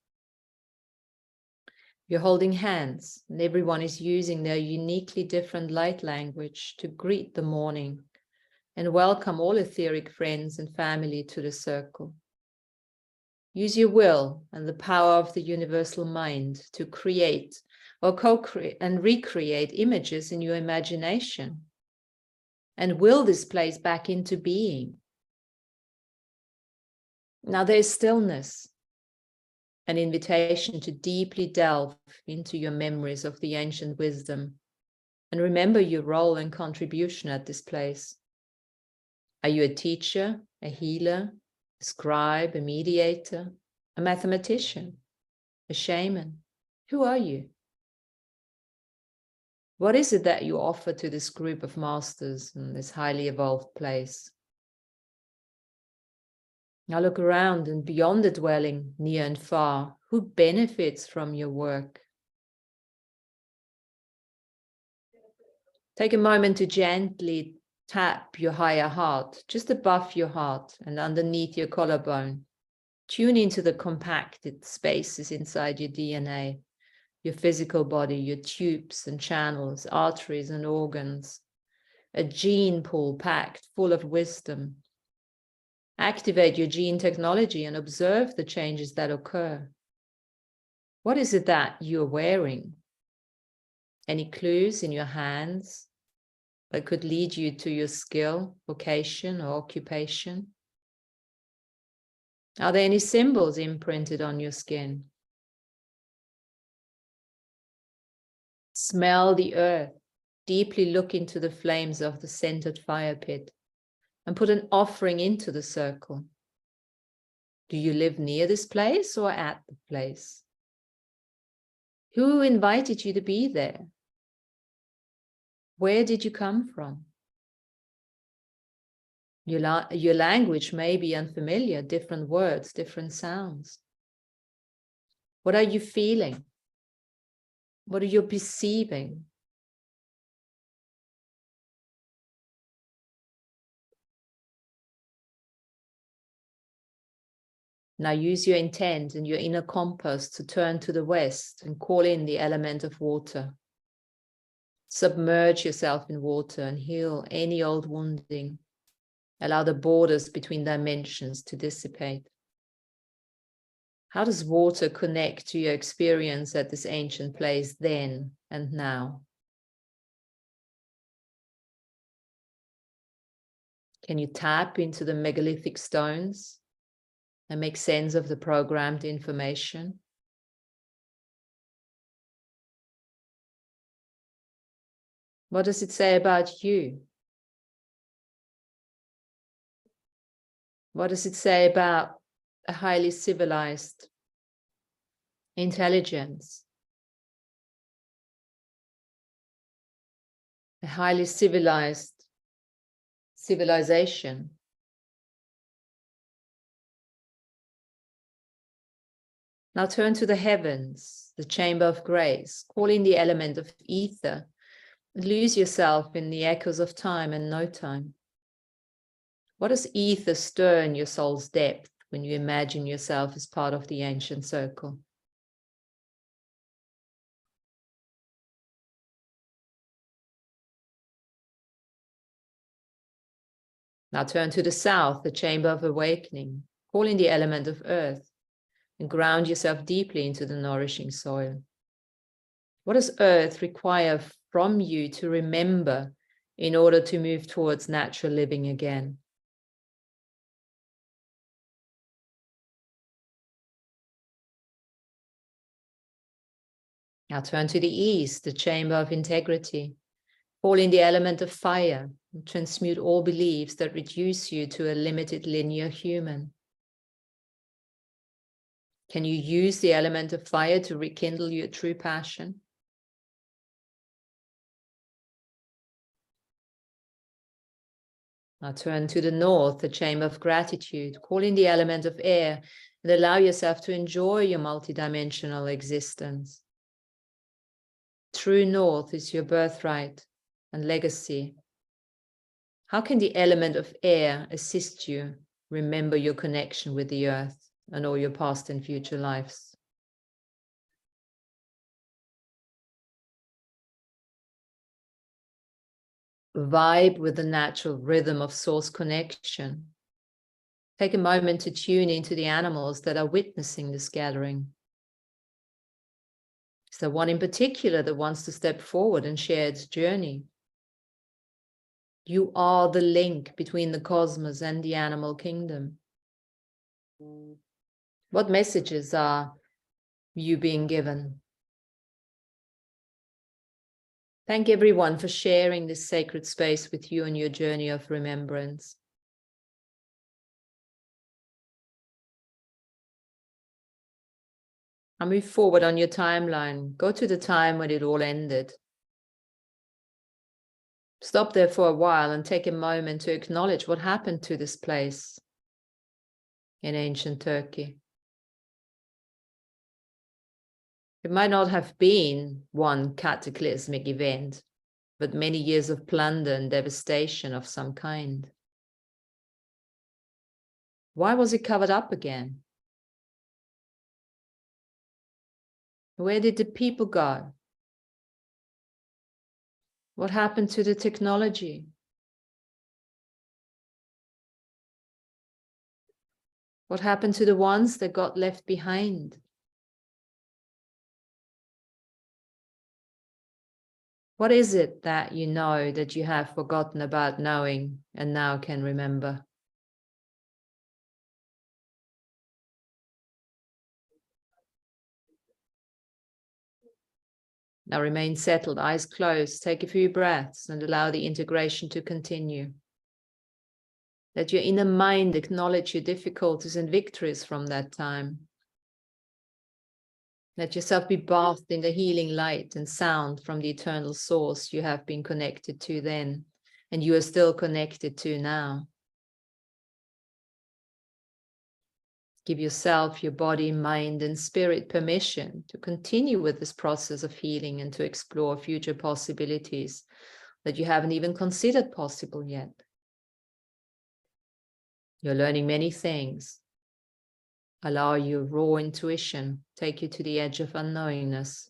You're holding hands, and everyone is using their uniquely different light language to greet the morning and welcome all etheric friends and family to the circle. Use your will and the power of the universal mind to create or co-create and recreate images in your imagination and will this place back into being. Now there is stillness, an invitation to deeply delve into your memories of the ancient wisdom and remember your role and contribution at this place. Are you a teacher, a healer, a scribe, a mediator, a mathematician, a shaman? Who are you? What is it that you offer to this group of masters in this highly evolved place? Now look around and beyond the dwelling, near and far, who benefits from your work? Take a moment to gently tap your higher heart, just above your heart and underneath your collarbone. Tune into the compacted spaces inside your DNA, your physical body, your tubes and channels, arteries and organs, a gene pool packed full of wisdom. Activate your gene technology and observe the changes that occur. What is it that you're wearing? Any clues in your hands that could lead you to your skill, vocation, or occupation? Are there any symbols imprinted on your skin? Smell the earth, deeply look into the flames of the centered fire pit and put an offering into the circle. Do you live near this place or at the place? Who invited you to be there? Where did you come from? Your language may be unfamiliar, different words, different sounds. What are you feeling? What are you perceiving? Now use your intent and your inner compass to turn to the west and call in the element of water. Submerge yourself in water and heal any old wounding. Allow the borders between dimensions to dissipate. How does water connect to your experience at this ancient place then and now? Can you tap into the megalithic stones and make sense of the programmed information? What does it say about you? What does it say about a highly civilized intelligence? A highly civilized civilization? Now turn to the heavens, the chamber of grace, call in the element of ether, and lose yourself in the echoes of time and no time. What does ether stir in your soul's depth when you imagine yourself as part of the ancient circle? Now turn to the south, the chamber of awakening, call in the element of earth, and ground yourself deeply into the nourishing soil. What does earth require from you to remember in order to move towards natural living again? Now turn to the east, the chamber of integrity. Call in the element of fire and transmute all beliefs that reduce you to a limited linear human. Can you use the element of fire to rekindle your true passion? Now turn to the north, the chamber of gratitude. Call in the element of air and allow yourself to enjoy your multidimensional existence. True north is your birthright and legacy. How can the element of air assist you remember your connection with the earth and all your past and future lives? Vibe with the natural rhythm of source connection. Take a moment to tune into the animals that are witnessing this gathering. Is there one in particular that wants to step forward and share its journey? You are the link between the cosmos and the animal kingdom. What messages are you being given? Thank everyone for sharing this sacred space with you on your journey of remembrance. Now move forward on your timeline. Go to the time when it all ended. Stop there for a while and take a moment to acknowledge what happened to this place in ancient Turkey. It might not have been one cataclysmic event, but many years of plunder and devastation of some kind. Why was it covered up again? Where did the people go? What happened to the technology? What happened to the ones that got left behind? What is it that you know that you have forgotten about knowing and now can remember? Now remain settled, eyes closed, take a few breaths and allow the integration to continue. Let your inner mind acknowledge your difficulties and victories from that time. Let yourself be bathed in the healing light and sound from the eternal source you have been connected to then, and you are still connected to now. Give yourself, your body, mind, and spirit permission to continue with this process of healing and to explore future possibilities that you haven't even considered possible yet. You're learning many things. Allow your raw intuition take you to the edge of unknowingness,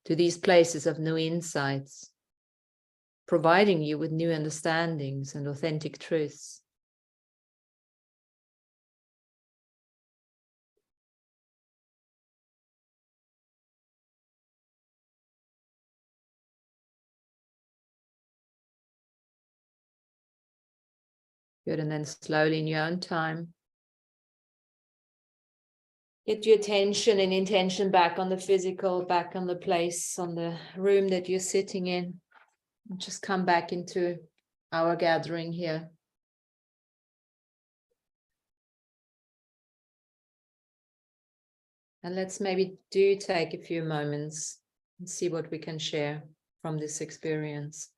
to these places of new insights, providing you with new understandings and authentic truths. Good. And then slowly in your own time, get your attention and intention back on the physical, back on the place, on the room that you're sitting in. And just come back into our gathering here. And let's maybe take a few moments and see what we can share from this experience.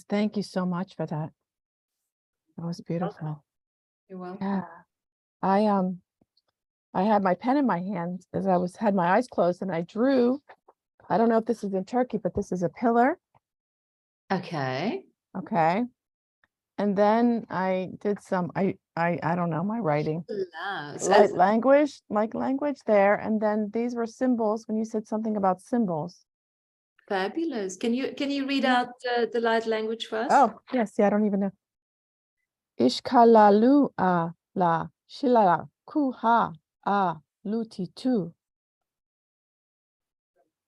Thank you so much for that. That was beautiful. You're welcome. Yeah. I had my pen in my hand as I had my eyes closed, and I drew. I don't know if this is in Turkey, but this is a pillar. Okay. Okay. And then I did some, I don't know, my writing. Light language there. And then these were symbols when you said something about symbols. Fabulous. Can you read out the light language first? Oh, yes. Yeah, I don't even know. Ishkalalu a la shilala kuha a luti tu.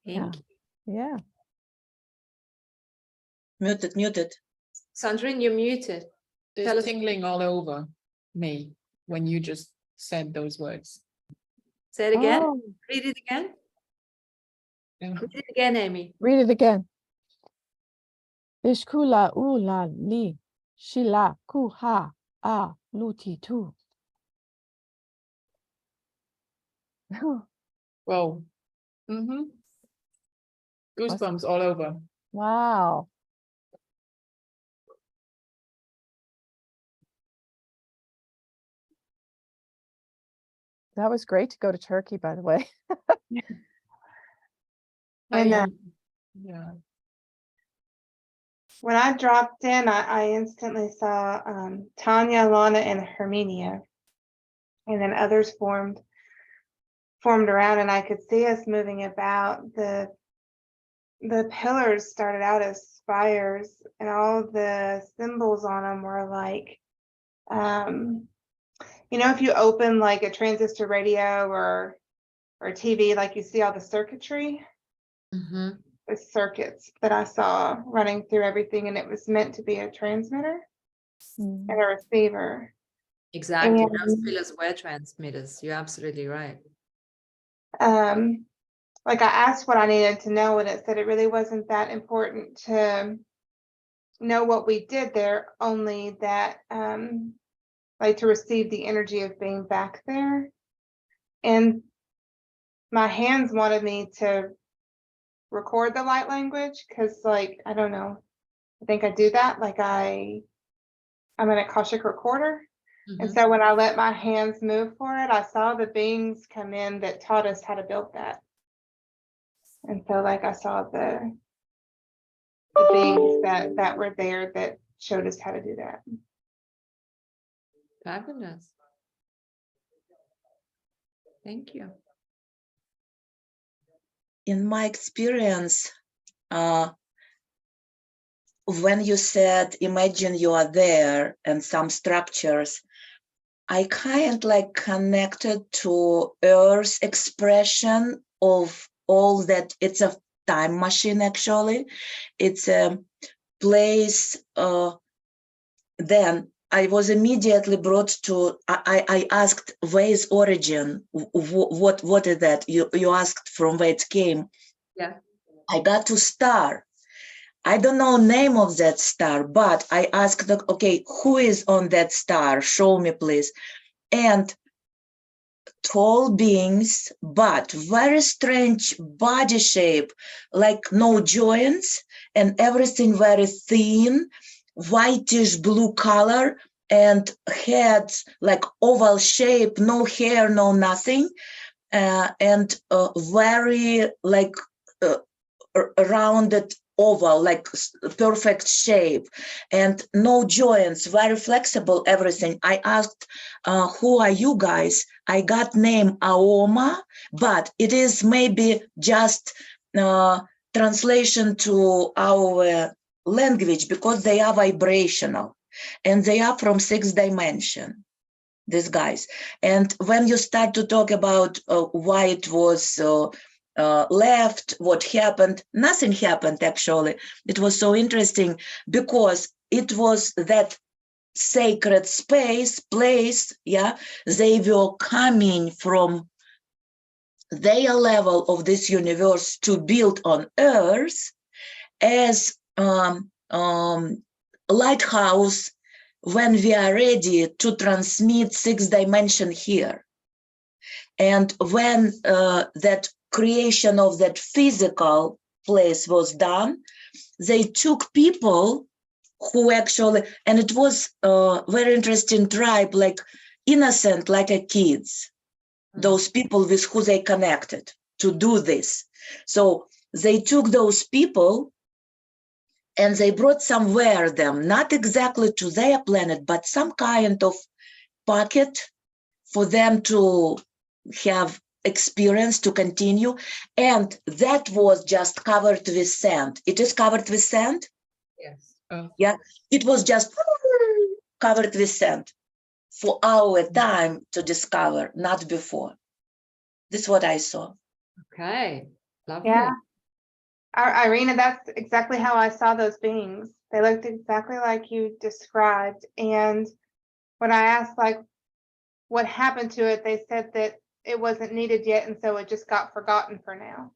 Thank you. Yeah. Muted. Sandrine, you're muted. There's tingling all over me when you just said those words. Say it again. Oh, Read it again. Yeah. Read it again, Amy. read it again. Ishkula ula li shila kuha a luti tu. Whoa. Goosebumps all over. Wow. That was great to go to Turkey, by the way. And Yeah. when I dropped in, I instantly saw Tanya, Lana, and Herminia, and then others formed around, and I could see us moving about. The pillars started out as spires, and all the symbols on them were like, if you open like a transistor radio or TV, like you see all the circuitry. The circuits that I saw running through everything, and it was meant to be a transmitter and a receiver. Exactly. And, those pillars were transmitters. You're absolutely right. like I asked what I needed to know, and it said it really wasn't that important to know what we did there, only that like to receive the energy of being back there. And my hands wanted me to record the light language, because like I don't know, I think I do that, like I'm an Akashic recorder. And so when I let my hands move for it, I saw the beings come in that taught us how to build that. And so like I saw the beings that were there that showed us how to do that. Fabulous. Thank you. In my experience, when you said, imagine you are there and some structures, I kind like connected to Earth's expression of all that. It's a time machine, actually. It's a place. Then I was immediately brought to, I asked, where is origin? What is that? You asked from where it came. Yeah. I got to star. I don't know name of that star, but I asked, okay, who is on that star? Show me, please. And tall beings, but very strange body shape, like no joints, and everything very thin, whitish blue color, and heads like oval shape, no hair, no nothing, and very like rounded oval, like perfect shape, and no joints, very flexible, everything. I asked, who are you guys? I got name Aoma, but it is maybe just translation to our language because they are vibrational and they are from 6th dimension, these guys. And when you start to talk about why it was left, what happened, nothing happened actually. It was so interesting because it was that sacred place, yeah, they were coming from their level of this universe to build on earth as lighthouse when we are ready to transmit 6th dimension here. And when that creation of that physical place was done, they took people who actually, and it was a very interesting tribe, like innocent, like a kids, those people with who they connected to do this. So they took those people and they brought somewhere them, not exactly to their planet, but some kind of pocket for them to have experience to continue. And that was just covered with sand. It is covered with sand? Yes. Yeah, it was just covered with sand for our time to discover, not before. This is what I saw. Okay, lovely. Yeah. Irina, that's exactly how I saw those beings. They looked exactly like you described. And when I asked like what happened to it, they said that it wasn't needed yet, and so it just got forgotten for now.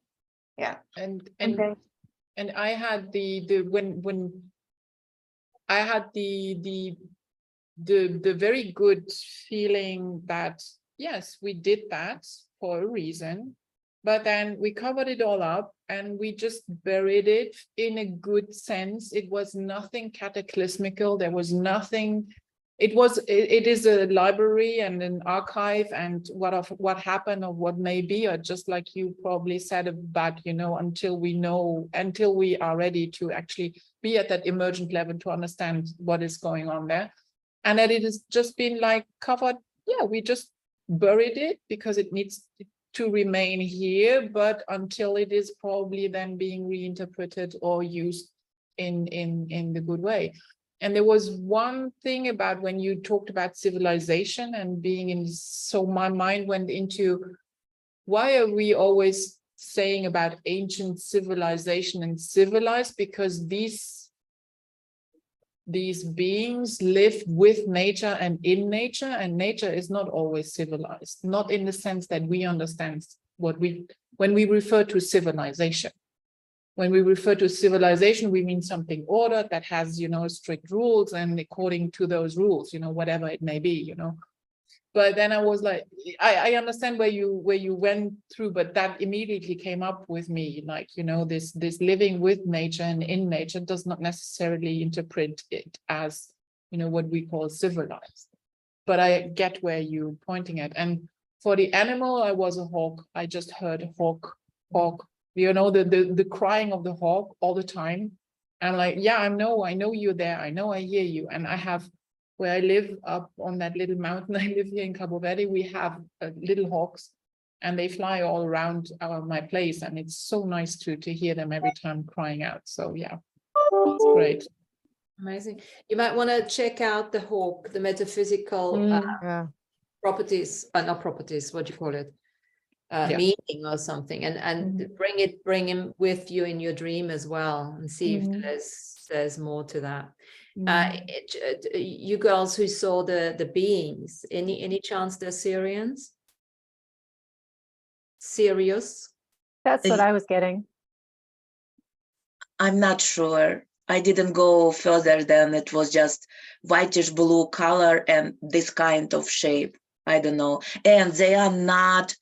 Yeah. And Okay. I had when I had the very good feeling that yes, we did that for a reason, but then we covered it all up and we just buried it in a good sense. It was nothing cataclysmical. There was nothing. It is a library and an archive, and what happened or what may be, or just like you probably said about, until we are ready to actually be at that emergent level to understand what is going on there. And that it has just been like covered. Yeah, we just buried it because it needs to remain here, but until it is probably then being reinterpreted or used in the good way. And there was one thing about when you talked about civilization and being in, so my mind went into, why are we always saying about ancient civilization and civilized? Because these beings live with nature and in nature, and nature is not always civilized, not in the sense that we understand when we refer to civilization. When we refer to civilization, we mean something ordered that has, strict rules, and according to those rules, whatever it may be, But then I was like, I understand where you went through, but that immediately came up with me, like, this living with nature and in nature does not necessarily interpret it as, what we call civilized. But I get where you're pointing at. And for the animal, I was a hawk. I just heard hawk. The crying of the hawk all the time. And like, yeah, I know you're there. I know I hear you. And I have, where I live up on that little mountain, I live here in Cabo Verde, we have little hawks, and they fly all around my place. And it's so nice to hear them every time crying out. So yeah, it's great. Amazing. You might want to check out the hawk, the metaphysical Yeah. properties, not properties, what do you call it? Meaning or something, and bring him with you in your dream as well, and see if there's more to that. You girls who saw the beings, any chance they're Syrians? Sirius? That's what I was getting. I'm not sure. I didn't go further than it was just whitish blue color and this kind of shape. I don't know. And they are not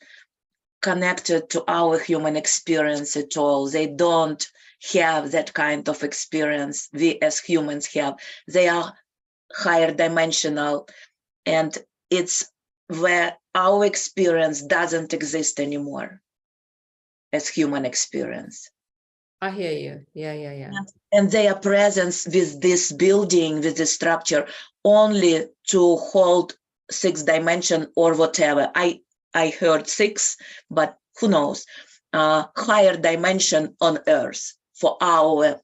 connected to our human experience at all. They don't have that kind of experience we as humans have. They are higher dimensional, and it's where our experience doesn't exist anymore as human experience. I hear you. Yeah. And their presence with this building, with this structure, only to hold 6th dimension or whatever. I heard 6, but who knows? higher dimension on earth for our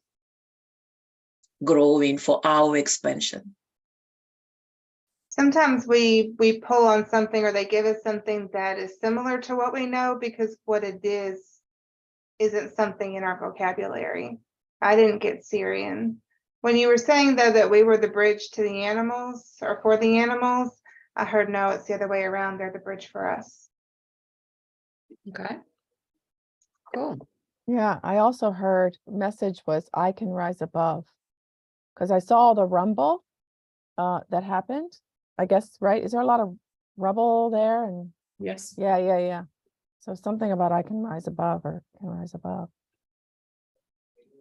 growing, for our expansion. Sometimes we pull on something, or they give us something that is similar to what we know, because what it is isn't something in our vocabulary. I didn't get Syrian. When you were saying, though, that we were the bridge to the animals, or for the animals, I heard no, it's the other way around. They're the bridge for us. Okay. Cool. Yeah, I also heard message was I can rise above, because I saw the rumble that happened. I guess, right? Is there a lot of rubble there? And Yes. yeah. So something about I can rise above, or can rise above.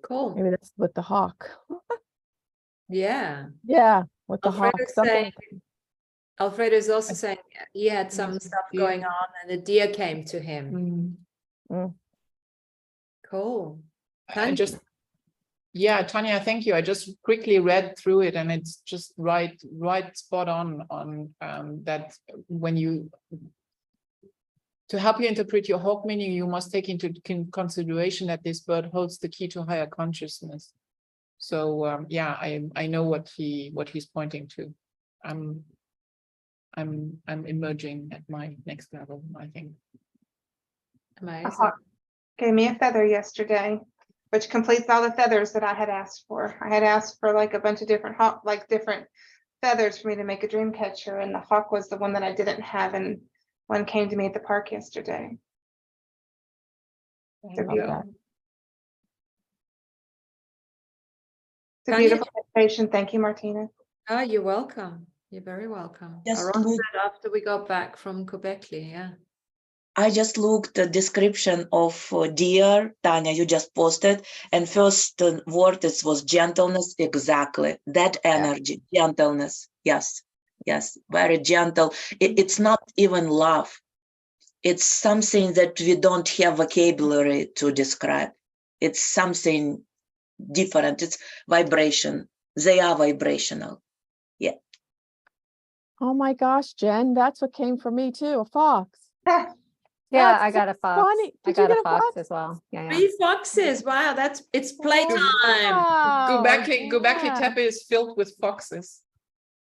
Cool. Maybe that's with the hawk. Yeah. Yeah, with the hawk. Alfredo's Something. Alfredo's also saying he had some Yes, stuff deer. going on and a deer came to him. Mm. Cool. I Tanya? just, yeah, Tanya, thank you. I just quickly read through it, and it's just right spot on that when you, to help you interpret your hawk meaning, you must take into consideration that this bird holds the key to higher consciousness. So yeah, I know what he's pointing to. I'm emerging at my next level, I think. A Amazing. hawk gave me a feather yesterday, which completes all the feathers that I had asked for. I had asked for like a bunch of different different feathers for me to make a dream catcher, and the hawk was the one that I didn't have, and one came to me at the park yesterday. It's a love beautiful, that. it's a Tanya? beautiful meditation. Thank you, Martina. Oh, you're welcome. You're very welcome. I Just wrote look, that after we got back from Quebec, yeah. I just looked the description of deer, Tanya, you just posted, and first word it was gentleness. Exactly, that energy, gentleness. Yes, very gentle. It's not even love. It's something that we don't have vocabulary to describe. It's something different. It's vibration. They are vibrational. Yeah. Oh my gosh, Jen, that's what came for me too. A fox. Yeah, That's I got so a fox. funny. I Did you got a get a fox fox? as well. Yeah. 3 foxes. Wow, it's playtime. Göbekli Yeah. Tepe is filled with foxes.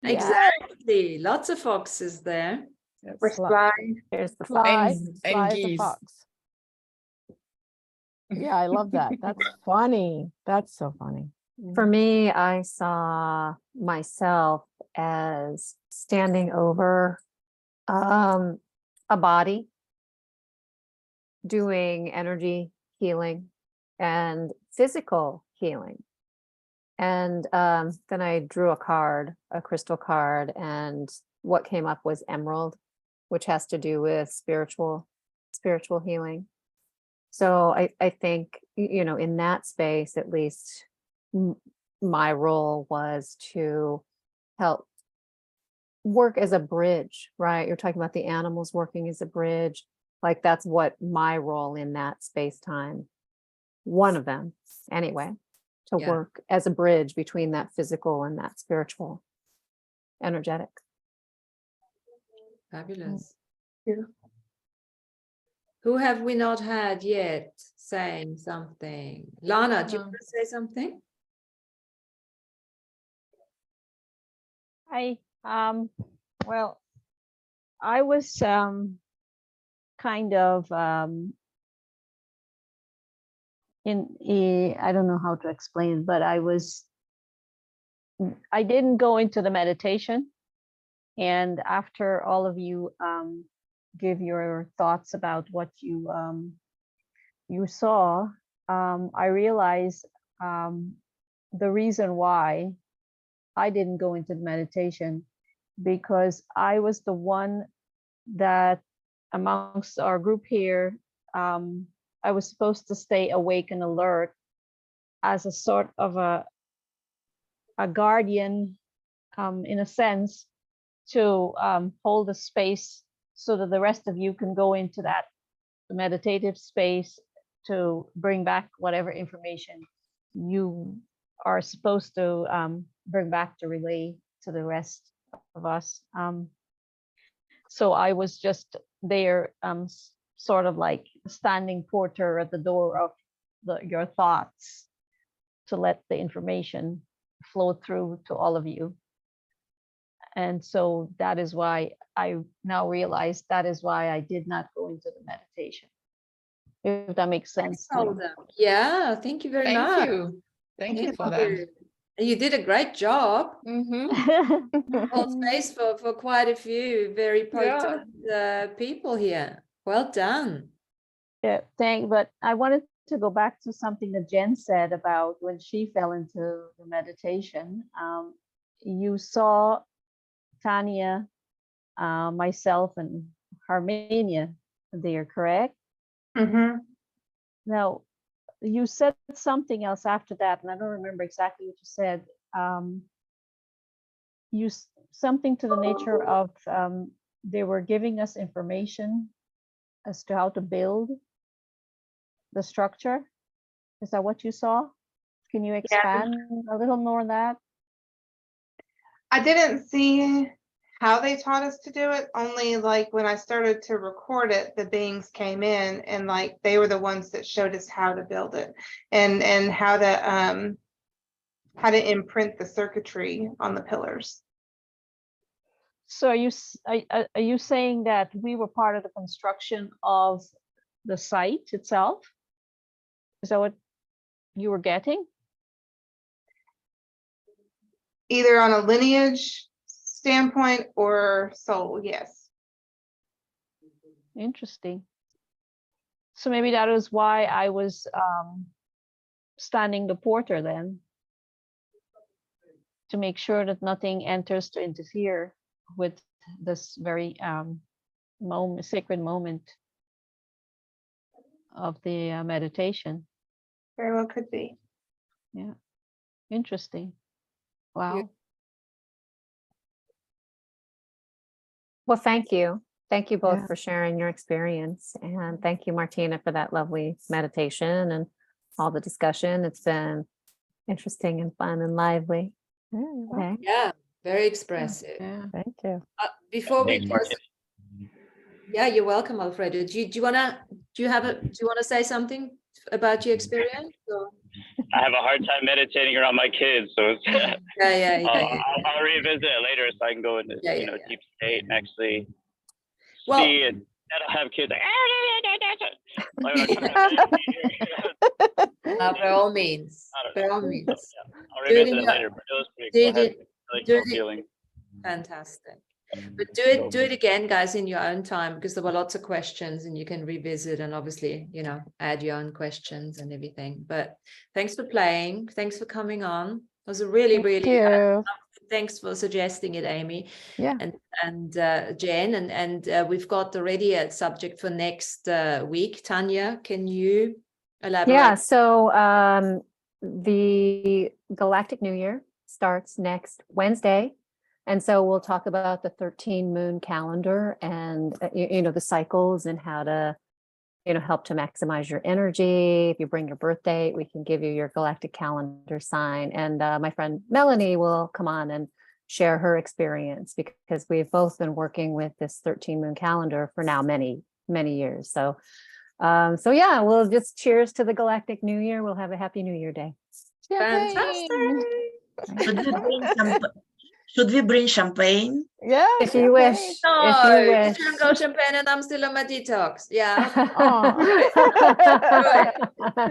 Yes. Exactly. Lots of foxes there. Yes. We're Sly. flying. Here's the fox. Sly, And Sly is a geese. fox. Yeah, I love that. That's funny. That's so funny. For me, I saw myself as standing over a body, doing energy healing and physical healing. And then I drew a card, a crystal card, and what came up was emerald, which has to do with spiritual healing. So I think, you know, in that space, at least my role was to help work as a bridge, right? You're talking about the animals working as a bridge. Like that's what my role in that space time, one of them anyway, to Yeah. work as a bridge between that physical and that spiritual, energetic. Fabulous. Beautiful. Who have we not had yet saying something? Lana, do you No. want to say something? Well, I was kind of I don't know how to explain, but I didn't go into the meditation. And after all of you give your thoughts about what you saw, I realized the reason why I didn't go into the meditation, because I was the one that amongst our group here, I was supposed to stay awake and alert as a sort of a guardian, in a sense, to hold a space so that the rest of you can go into that meditative space to bring back whatever information you are supposed to bring back to relay to the rest of us. So I was just there sort of like standing porter at the door of your thoughts to let the information flow through to all of you. And so that is why I now realize that is why I did not go into the meditation. If that makes sense. to you. Yeah, thank you very Thank much. you. Thank you for that. You did a great job. Hold space for quite a few very potent people here. Well done. Yeah, but I wanted to go back to something that Jen said about when she fell into the meditation. You saw Tanya, myself, and Harmenia there, correct? Now, you said something else after that, and I don't remember exactly what you said. Something to the nature of they were giving us information as to how to build the structure. Is that what you saw? Can you expand a little more on that? I didn't see how they taught us to do it, only like when I started to record it, the beings came in and like they were the ones that showed us how to build it and how to imprint the circuitry on the pillars. So are you saying that we were part of the construction of the site itself? Is that what you were getting? Either on a lineage standpoint or soul, yes. Interesting. So maybe that is why I was standing the porter then, to make sure that nothing enters to interfere with this very sacred moment of the meditation. Very well could be. Yeah, interesting. Wow. Well, thank you. Thank you both Yeah. for sharing your experience. And thank you, Martina, for that lovely meditation and all the discussion. It's been interesting and fun and lively. Okay. Yeah, very expressive. Yeah. Thank you. Before we Thanks, close, Martin. yeah, you're welcome, Alfredo. Do you wanna say something about your experience? Or? I have a hard time meditating around my kids, so it's, Yeah. I'll revisit it later so I can go into deep state and actually see it. I don't have kids like, by all means. I'll Do revisit it later, but it was pretty cool. Really cool feeling. Fantastic. But do it again, guys, in your own time, because there were lots of questions and you can revisit and obviously, add your own questions and everything. But thanks for playing. Thanks for coming on. It was a really, thanks for suggesting it, Amy. Yeah. And Jen, and we've got already a subject for next week. Tanya, can you elaborate? Yeah, so the Galactic New Year starts next Wednesday. And so we'll talk about the 13 moon calendar and, the cycles and how to, help to maximize your energy. If you bring your birth date, we can give you your galactic calendar sign. And my friend Melanie will come on and share her experience, because we've both been working with this 13 moon calendar for now many, many years. So yeah, we'll just cheers to the Galactic New Year. We'll have a happy New Year day. Fantastic. Should we bring champagne? Yeah. If you wish. No, If you wish. shouldn't go champagne and I'm still on my detox. Yeah.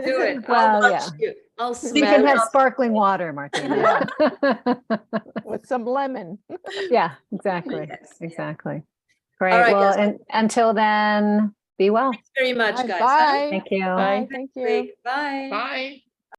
Do it. Well, I'll yeah. watch you. I'll You smell can it. have sparkling water, Martina. With some lemon. Yeah, exactly. Yes, Exactly. Great. All right, Well, guys. and until then, be well. Thanks very much, guys. Bye. Thank you. Bye. Thank you. Bye. Bye.